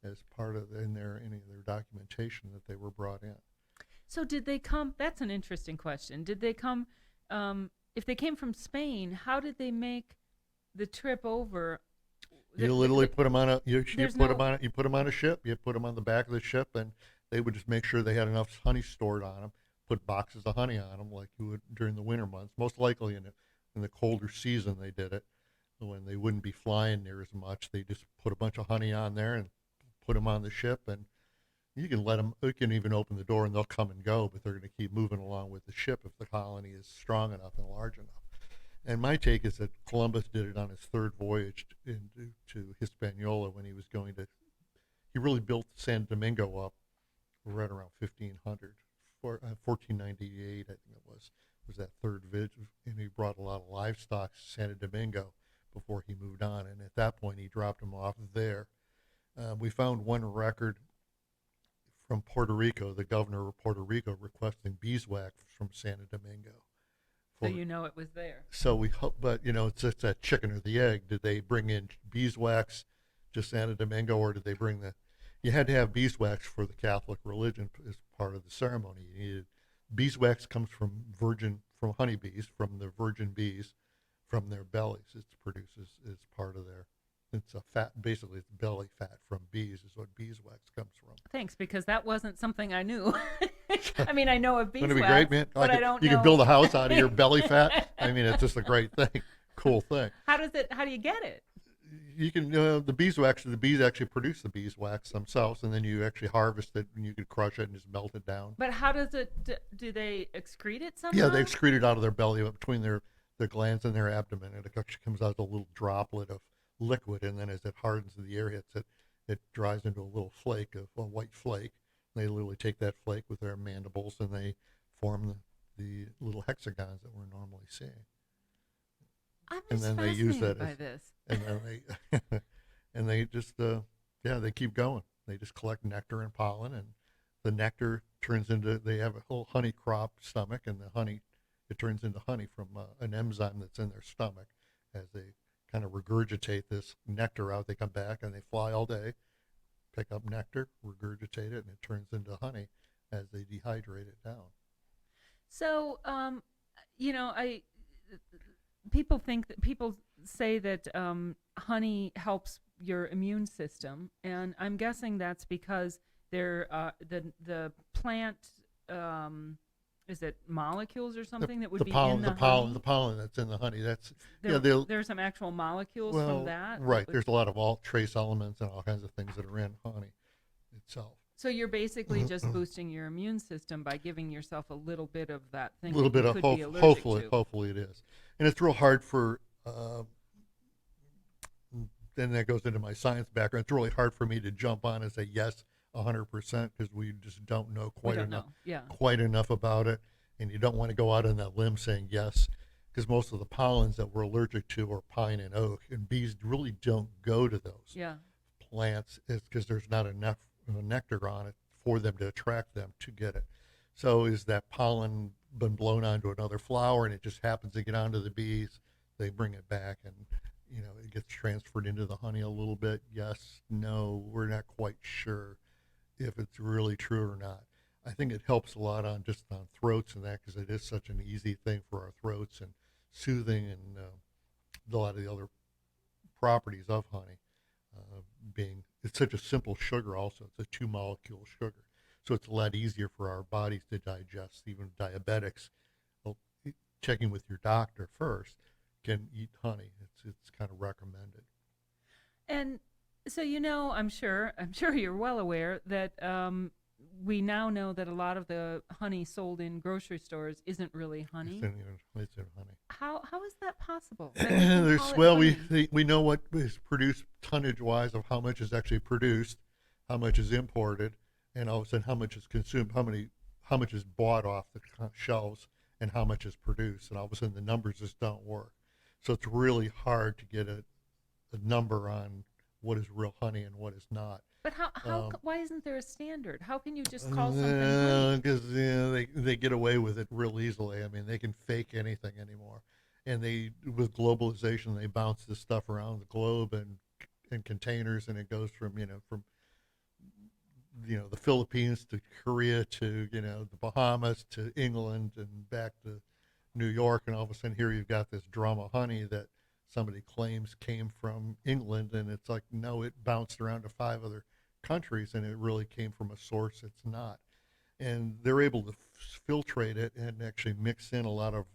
as part of any of their documentation that they were brought in. So did they come? That's an interesting question. Did they come? If they came from Spain, how did they make the trip over? You literally put them on There's no. you put them on a ship. You put them on the back of the ship, and they would just make sure they had enough honey stored on them. Put boxes of honey on them, like you would during the winter months. Most likely in the colder season, they did it when they wouldn't be flying near as much. They just put a bunch of honey on there and put them on the ship, and you can let them. You can even open the door, and they'll come and go, but they're going to keep moving along with the ship if the colony is strong enough and large enough. And my take is that Columbus did it on his third voyage to Hispaniola when he was going to. He really built San Domingo up right around 1500, 1498, I think it was that third voyage, and he brought a lot of livestock to San Domingo before he moved on. And at that point, he dropped them off there. We found one record from Puerto Rico, the governor of Puerto Rico requesting beeswax from San Domingo. So For it was there. So we hope, but it's just that chicken or the egg. Did they bring in beeswax to Santo Domingo, or did they bring the? You had to have beeswax for the Catholic religion as part of the ceremony. You needed beeswax comes from honeybees, from the virgin bees, from their bellies. It's produced as part of their. It's a fat, basically it's belly fat from bees is what beeswax comes from. Thanks, because that wasn't something I knew. I mean, I know of Wouldn't it be great, beeswax, man? but Like I don't you can know. build a house out of your belly fat. I mean, it's just a great thing, cool thing. How do you get it? You can the bees actually produce the beeswax themselves, and then you actually harvest it, and you can crush it and just melt it down. But how does it? Do they excrete it Yeah, they somehow? excrete it out of their belly, between their glands and their abdomen, and it actually comes out as a little droplet of liquid, and then as it hardens and the air hits it, it dries into a little flake of a white flake. And they literally take that flake with their mandibles, and they form the little hexagons that we're normally seeing. I'm And just then they use fascinated that by as, this. and then they, and they just, yeah, they keep going. They just collect nectar and pollen, and the nectar turns into, they have a whole honey crop stomach, and the honey, it turns into honey from an enzyme that's in their stomach. As they kind of regurgitate this nectar out, they come back and they fly all day, pick up nectar, regurgitate it, and it turns into honey as they dehydrate it down. So, I people say that honey helps your immune system, and I'm guessing that's because the plant is it molecules or something that would be in the The honey? pollen that's in the honey. That's, yeah. There's some actual molecules from Well, that right. would. There's a lot of all trace elements and all kinds of things that are in honey itself. So you're basically just boosting your immune system by giving yourself a little bit of that A thing little that you bit of could be allergic hopefully, to. hopefully it is, and it's real hard for. Then that goes into my science background. It's really hard for me to jump on and say yes, 100%, because we just don't know We don't know. Yeah. quite enough about it, and you don't want to go out on that limb saying yes, because most of the pollens that we're allergic to are pine and oak, and bees really don't go to those Yeah. plants is because there's not enough nectar on it for them to attract them to get it. So is that pollen been blown onto another flower and it just happens to get onto the bees? They bring it back and it gets transferred into the honey a little bit. Yes, no, we're not quite sure if it's really true or not. I think it helps a lot on just on throats and that because it is such an easy thing for our throats and soothing and a lot of the other properties of honey being it's such a simple sugar also it's a 2 molecule sugar so it's a lot easier for our bodies to digest. Even diabetics, well, checking with your doctor first, can eat honey. It's kind of recommended. And so I'm sure you're well aware that we now know that a lot of the honey sold in grocery stores isn't really honey. It's in honey. How is that possible? That we can call it honey? We know what is produced tonnage wise of how much is actually produced, how much is imported, and all of a sudden how much is consumed, how much is bought off the shelves, and how much is produced, and all of a sudden the numbers just don't work. So it's really hard to get a number on what is real honey and what is not. But why isn't there a standard? How can you just call something honey? Because they get away with it real easily. I mean, they can fake anything anymore, and they with globalization they bounce this stuff around the globe and in containers, and it goes from the Philippines to Korea to the Bahamas to England and back to New York, and all of a sudden here you've got this drum of honey that somebody claims came from England, and it's like, no, it bounced around to 5 other countries, and it really came from a source it's not. And they're able to filtrate it and actually mix in a lot of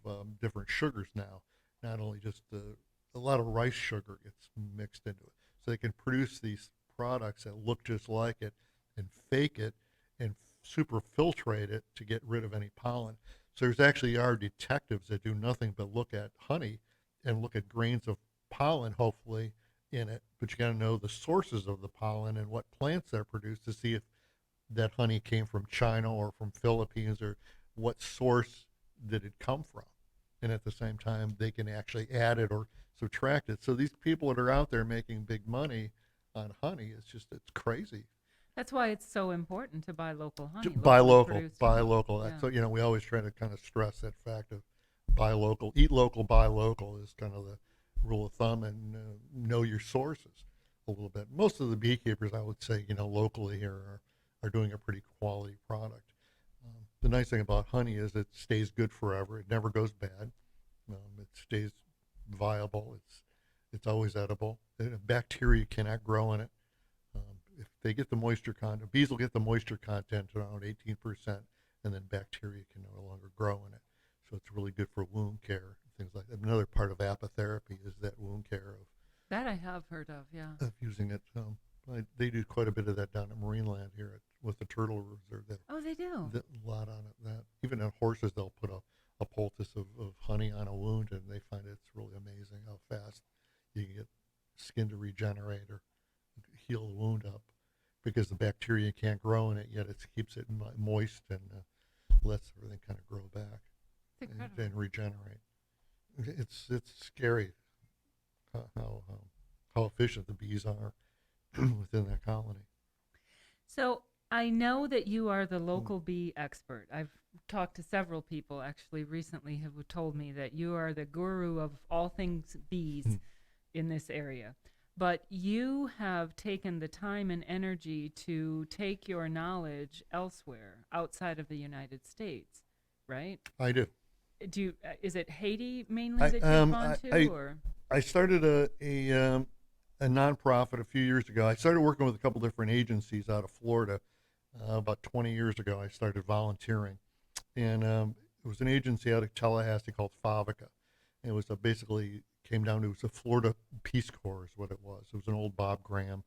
different sugars now, not only just a lot of rice sugar gets mixed into it. So they can produce these products that look just like it and fake it and super filtrate it to get rid of any pollen. So there's actually are detectives that do nothing but look at honey and look at grains of pollen, hopefully, in it. But you got to know the sources of the pollen and what plants they're produced to see if that honey came from China or from Philippines or what source did it come from. And at the same time, they can actually add it or subtract it. So these people that are out there making big money on honey, it's crazy. That's why it's so important to buy local honey, Buy locally local, produced buy honey. local. Yeah. So we always try to kind of stress that fact of buy local, eat local, buy local is kind of the rule of thumb, and know your sources a little bit. Most of the beekeepers, I would say, locally here are doing a pretty quality product. The nice thing about honey is it stays good forever. It never goes bad. It stays viable. It's always edible. Bacteria cannot grow in it. If they get the moisture content, bees will get the moisture content around 18%, and then bacteria can no longer grow in it. So it's really good for wound care, things like that. Another part of apitherapy is that wound care That I have heard of, yeah. of using it. They do quite a bit of that down at Marineland here with the turtle reserve. Oh, they do. A lot on it. That even on horses, they'll put a poultice of honey on a wound, and they find it's really amazing how fast you can get skin to regenerate or heal the wound up because the bacteria can't grow in it yet. It keeps it moist and lets everything kind of grow back It's and, incredible. and regenerate. It's scary how efficient the bees are within that colony. So I know that you are the local bee expert. I've talked to several people actually recently who have told me that you are the guru of all things bees in this area. But you have taken the time and energy to take your knowledge elsewhere outside of the United States, right? I do. Is it Haiti mainly I that you've um gone I to, I, or? I started a nonprofit a few years ago. I started working with a couple different agencies out of Florida about 20 years ago. I started volunteering, and it was an agency out of Tallahassee called Favica. It was basically came down to, it was a Florida Peace Corps is what it was. It was an old Bob Graham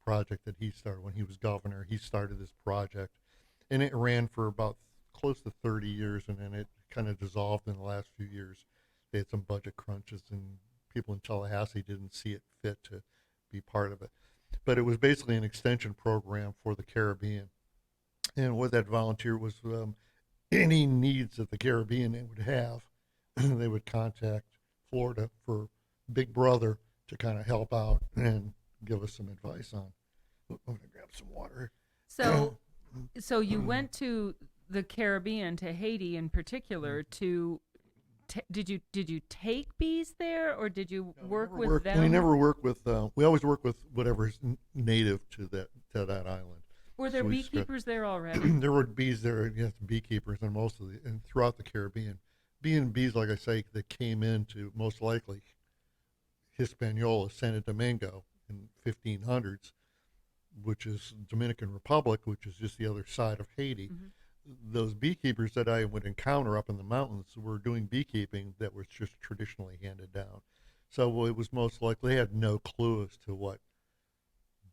project that he started when he was governor. He started this project, and it ran for about close to 30 years, and then it kind of dissolved in the last few years. They had some budget crunches, and people in Tallahassee didn't see it fit to be part of it. But it was basically an extension program for the Caribbean. And what that volunteer was, any needs that the Caribbean they would have, they would contact Florida for Big Brother to kind of help out and give us some advice on. I'm going to grab some water. So, so you went to the Caribbean, to Haiti in particular, to did you take bees there, or did you No, work with we them? never work with. We always work with whatever's native to that island. Were there So we just got, beekeepers there already? there were bees there, yes, beekeepers, and most of the and throughout the Caribbean, bees, like I say, that came into most likely Hispaniola, Santo Domingo in 1500s, which is Dominican Republic, which is just the other side of Haiti. Hmm. Those beekeepers that I would encounter up in the mountains were doing beekeeping that was just traditionally handed down. So it was most likely they had no clue as to what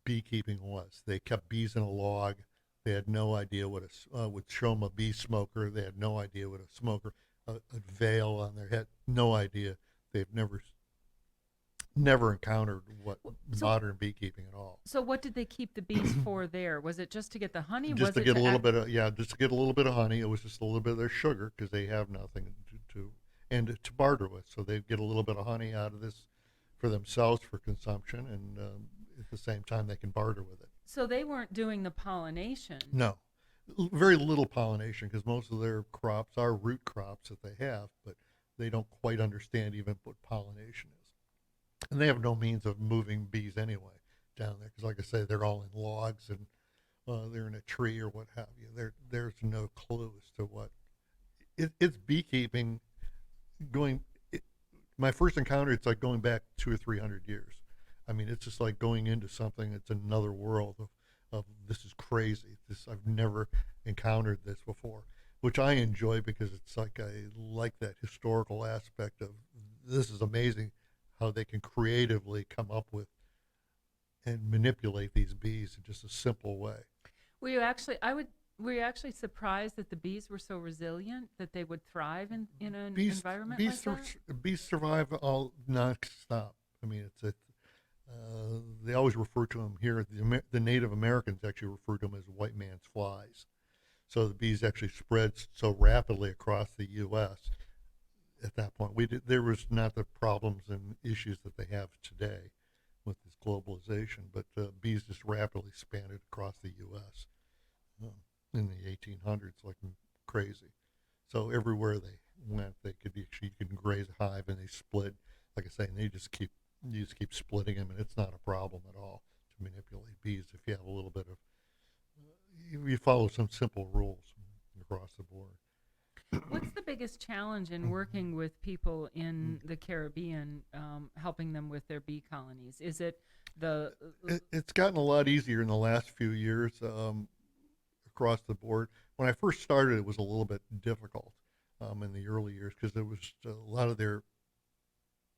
beekeeping was. They kept bees in a log. They had no idea what would show them a bee smoker. They had no idea what a smoker, a veil on their head. No idea. They've never encountered what So, modern beekeeping at all. so what did they keep the bees for there? Was it just to get the honey? Just Was to it get a to little act? bit of just to get a little bit of honey. It was just a little bit of their sugar because they have nothing to and to barter with. So they get a little bit of honey out of this for themselves for consumption, and at the same time they can barter with it. So they weren't doing the pollination. No, very little pollination because most of their crops are root crops that they have, but they don't quite understand even what pollination is, and they have no means of moving bees anyway down there because, like I say, they're all in logs and they're in a tree or what have you. There's no clue as to what it's beekeeping going. My first encounter, it's like going back 200 or 300 years. I mean, it's just like going into something. It's another world of this is crazy. This I've never encountered this before, which I enjoy because it's like I like that historical aspect of this is amazing how they can creatively come up with and manipulate these bees in just a simple way. Were you actually? Were you actually surprised that the bees were so resilient that they would thrive in an bees environment bees like that? bees survive all nonstop. I mean, it's a they always refer to them here. The Native Americans actually refer to them as white man's flies. So the bees actually spread so rapidly across the U.S. At that point. There was not the problems and issues that they have today with this globalization, but bees just rapidly expanded across the U.S. Um, in the 1800s like crazy. So everywhere they went, they could actually you can graze a hive and they split. Like I say, and you just keep splitting them, and it's not a problem at all to manipulate bees if you have a little bit of you follow some simple rules across the board. What's the biggest challenge in working with people in the Caribbean, helping them with their bee colonies? Is it the It's gotten a lot easier in the last few years across the board. When I first started, it was a little bit difficult in the early years because there was a lot of their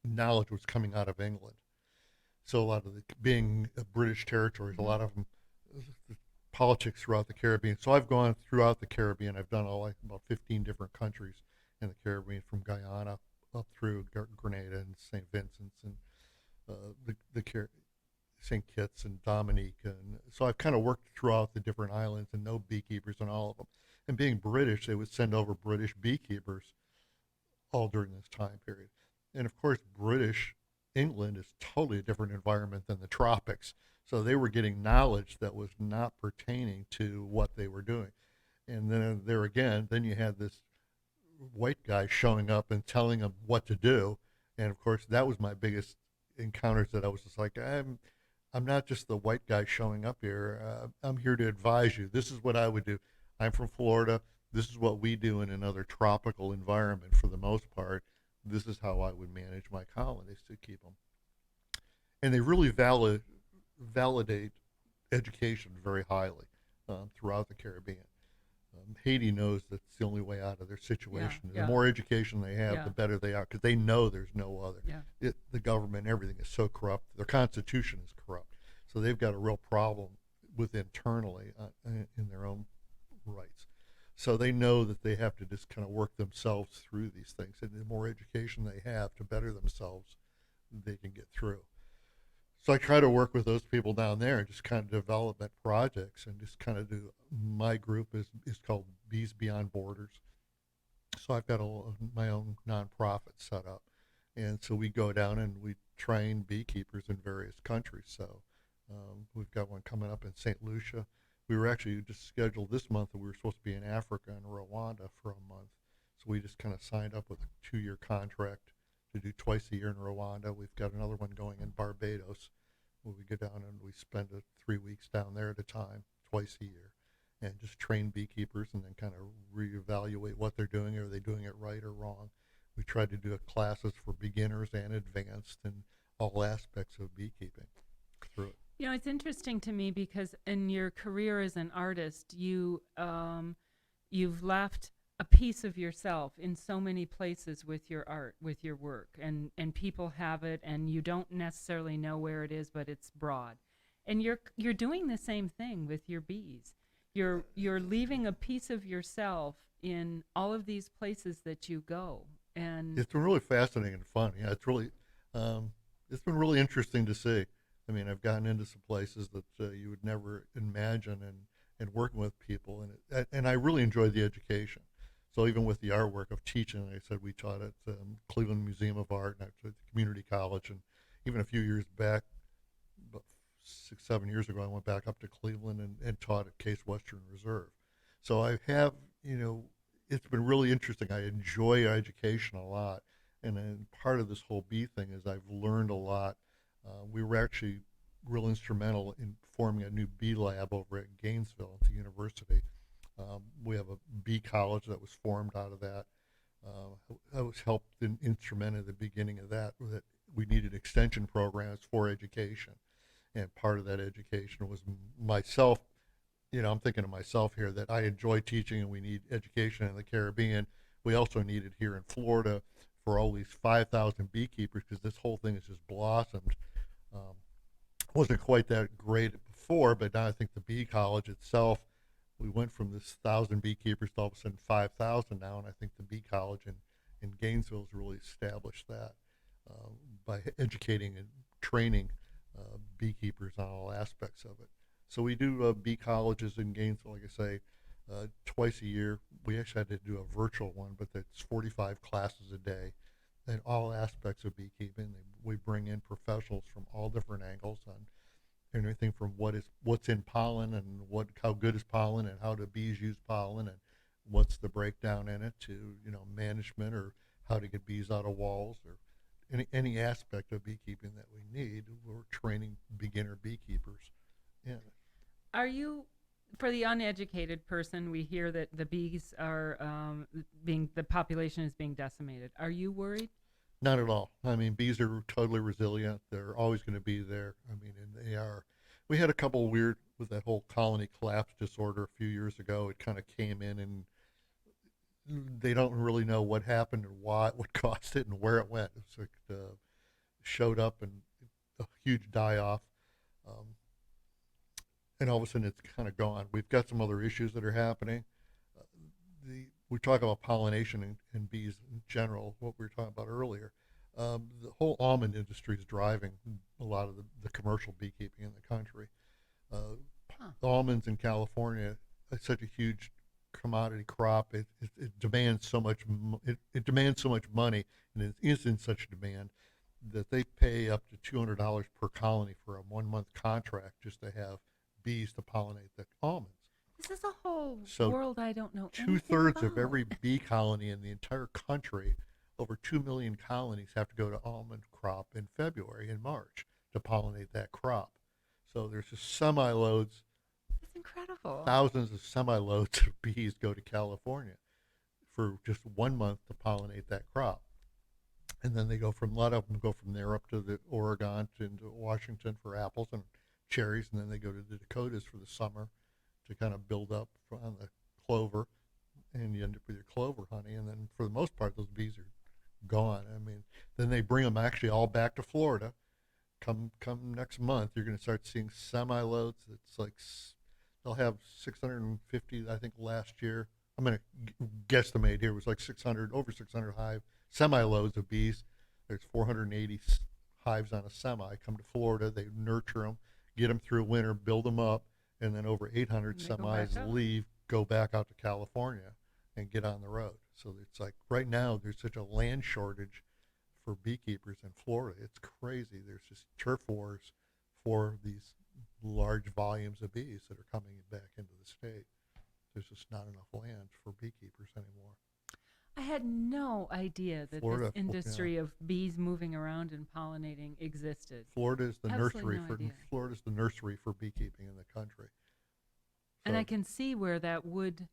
knowledge was coming out of England. So a lot of the being British territories, a Mhm. lot of them, the politics throughout the Caribbean. So I've gone throughout the Caribbean. I've done all like about 15 different countries in the Caribbean, from Guyana up through Grenada and St. Vincent's and the St. Kitts and Dominica. And so I've kind of worked throughout the different islands and know beekeepers and all of them. And being British, they would send over British beekeepers all during this time period. And of course, British England is totally a different environment than the tropics. So they were getting knowledge that was not pertaining to what they were doing. And then there again, then you had this white guy showing up and telling them what to do. And of course, that was my biggest encounters, that I was just like, I'm not just the white guy showing up here. I'm here to advise you. This is what I would do. I'm from Florida. This is what we do in another tropical environment for the most part. This is how I would manage my colonies to keep them. And they really validate education very highly throughout the Caribbean. Haiti knows that's the only way out of their Yeah, situation. The yeah, more education they have, yeah, the better they are, because they know there's no other. yeah. The government, everything is so corrupt. Their constitution is corrupt, so they've got a real problem with internally in their own rights. So they know that they have to just kind of work themselves through these things, and the more education they have to better themselves, they can get through. So I try to work with those people down there and just kind of development projects and just kind of do. My group is called Bees Beyond Borders. So I've got my own nonprofit set up, and so we go down and we train beekeepers in various countries. So we've got one coming up in St. Lucia. We were actually just scheduled this month, and we were supposed to be in Africa and Rwanda for a month. So we just kind of signed up with a 2-year contract to do twice a year in Rwanda. We've got another one going in Barbados, where we go down and we spend 3 weeks down there at a time, twice a year, and just train beekeepers and then kind of reevaluate what they're doing. Are they doing it right or wrong? We try to do classes for beginners and advanced and all aspects of beekeeping through it. You know, it's interesting to me because in your career as an artist, you've left a piece of yourself in so many places with your art, with your work, and people have it, and you don't necessarily know where it is, but it's broad. And you're doing the same thing with your bees. You're leaving a piece of yourself in all of these places that you go, and It's been really fascinating and fun. Yeah, it's been really interesting to see. I mean, I've gotten into some places that you would never imagine, and working with people, and I really enjoy the education. So even with the artwork of teaching, like I said, we taught at Cleveland Museum of Art and at the community college, and even a few years back, about 6, 7 years ago, I went back up to Cleveland and taught at Case Western Reserve. So I have, it's been really interesting. I enjoy education a lot, and then part of this whole bee thing is I've learned a lot. We were actually real instrumental in forming a new bee lab over at Gainesville at the university. We have a bee college that was formed out of that. I was helped and instrumental at the beginning of that we needed extension programs for education. And part of that education was myself. I'm thinking of myself here that I enjoy teaching, and we need education in the Caribbean. We also need it here in Florida for all these 5,000 beekeepers, because this whole thing has just blossomed. Um, wasn't quite that great before, but now I think the bee college itself, we went from this 1,000 beekeepers to all of a sudden 5,000 now, and I think the bee college in Gainesville has really established that by educating and training beekeepers on all aspects of it. So we do bee colleges in Gainesville, like I say, twice a year. We actually had to do a virtual one, but that's 45 classes a day in all aspects of beekeeping. We bring in professionals from all different angles on everything from what's in pollen, and how good is pollen, and how do bees use pollen, and what's the breakdown in it, to management, or how to get bees out of walls, or any aspect of beekeeping that we need. We're training beginner beekeepers. Yeah. are you, for the uneducated person, we hear that the bees are the population is being decimated. Are you worried? Not at all. I mean, bees are totally resilient. They're always going to be there. I mean, and they are. We had a couple weird with that whole colony collapse disorder a few years ago. It kind of came in, and they don't really know what happened and why, what caused it, and where it went. It's like showed up and a huge die off, um, and all of a sudden it's kind of gone. We've got some other issues that are happening. We talk about pollination and bees in general, what we were talking about earlier. The whole almond industry is driving a lot of the commercial beekeeping in the country. Huh. Almonds in California is such a huge commodity crop. It demands so much. It demands so much money, and it is in such demand that they pay up to $200 per colony for a 1 month contract just to have bees to pollinate the almonds. This is a whole So world I don't know anything two-thirds about. of every bee colony in the entire country, over 2 million colonies, have to go to almond crop in February and March to pollinate that crop. So there's just semi-loads, It's incredible. thousands of semi-loads of bees go to California for just 1 month to pollinate that crop. And then they go from, a lot of them go from there up to the Oregon to into Washington for apples and cherries, and then they go to the Dakotas for the summer to kind of build up on the clover, and you end up with your clover honey. And then for the most part, those bees are gone. I mean, then they bring them actually all back to Florida. Come next month, you're going to start seeing semi-loads. It's like they'll have 650, I think last year. I'm going to guesstimate here. It was like 600, over 600 hive semi-loads of bees. There's 480 hives on a semi. Come to Florida, they nurture them, get them through winter, build them up, and then over 800 And they go back semis up. leave, go back out to California and get on the road. So it's like right now there's such a land shortage for beekeepers in Florida. It's crazy. There's just turf wars for these large volumes of bees that are coming back into the state. There's just not enough land for beekeepers anymore. I had no idea that Florida, this industry of bees moving around and pollinating existed. Florida is the Absolutely nursery no for idea. Florida's the nursery for beekeeping in the country. And So, I can see where that would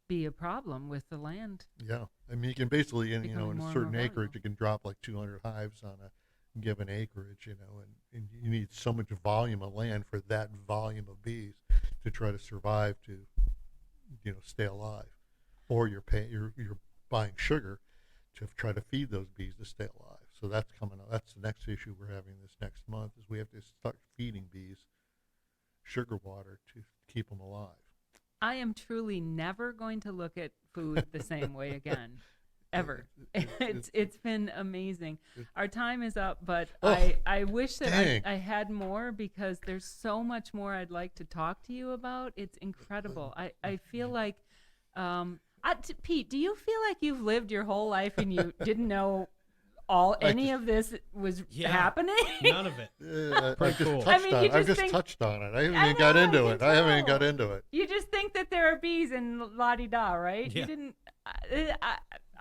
be a problem with the land. yeah, I mean you can basically in Becoming in more a and certain more acreage valuable. you can drop like 200 hives on a given acreage, and you need so much volume of land for that volume of bees to try to survive, to stay alive, or you're buying sugar to try to feed those bees to stay alive. So that's coming up. That's the next issue we're having this next month, is we have to start feeding bees sugar water to keep them alive. I am truly never going to look at food the same way again. Ever. It's been amazing. Our time is up, but Oh, I wish that dang. I had more, because there's so much more I'd like to talk to you about. It's incredible. I feel like, Pete, do you feel like you've lived your whole life and you didn't know any of this was happening? None of it. I've Pretty just cool. touched I mean, on you it. I've just just think- touched on it. I haven't I even got know, into I it. can I haven't even tell. got into it. You just think that there are bees and la-di-da, right? Yeah. You didn't.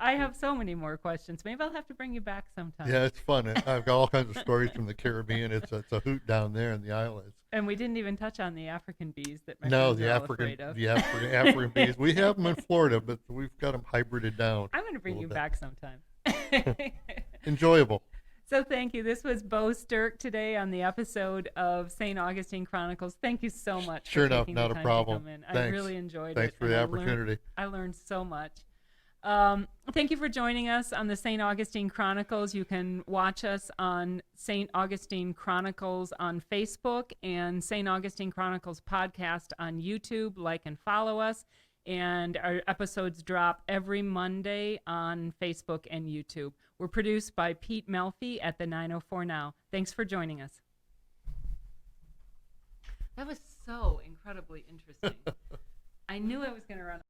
I have so many more questions. Maybe I'll have to bring you back sometime. Yeah, it's fun. I've got all kinds of stories from the Caribbean. It's a hoot down there in the islands. And we didn't even touch on the African bees that my No, friends the are all African afraid of. the African African bees. We have them in Florida, but we've got them hybrided down. I'm going to bring a you little back sometime. Enjoyable. So thank you. This was Bo Sterk today on the episode of St. Augustine Chronicles. Thank you so much Sure for enough, taking not the a time problem. to come in. I Thanks. really enjoyed it. Thanks for the and opportunity. I learned so much. Thank you for joining us on the St. Augustine Chronicles. You can watch us on St. Augustine Chronicles on Facebook and St. Augustine Chronicles podcast on YouTube. Like and follow us. And our episodes drop every Monday on Facebook and YouTube. We're produced by Pete Melfi at the 904 Now. Thanks for joining us. That was so incredibly interesting. I knew I was going to run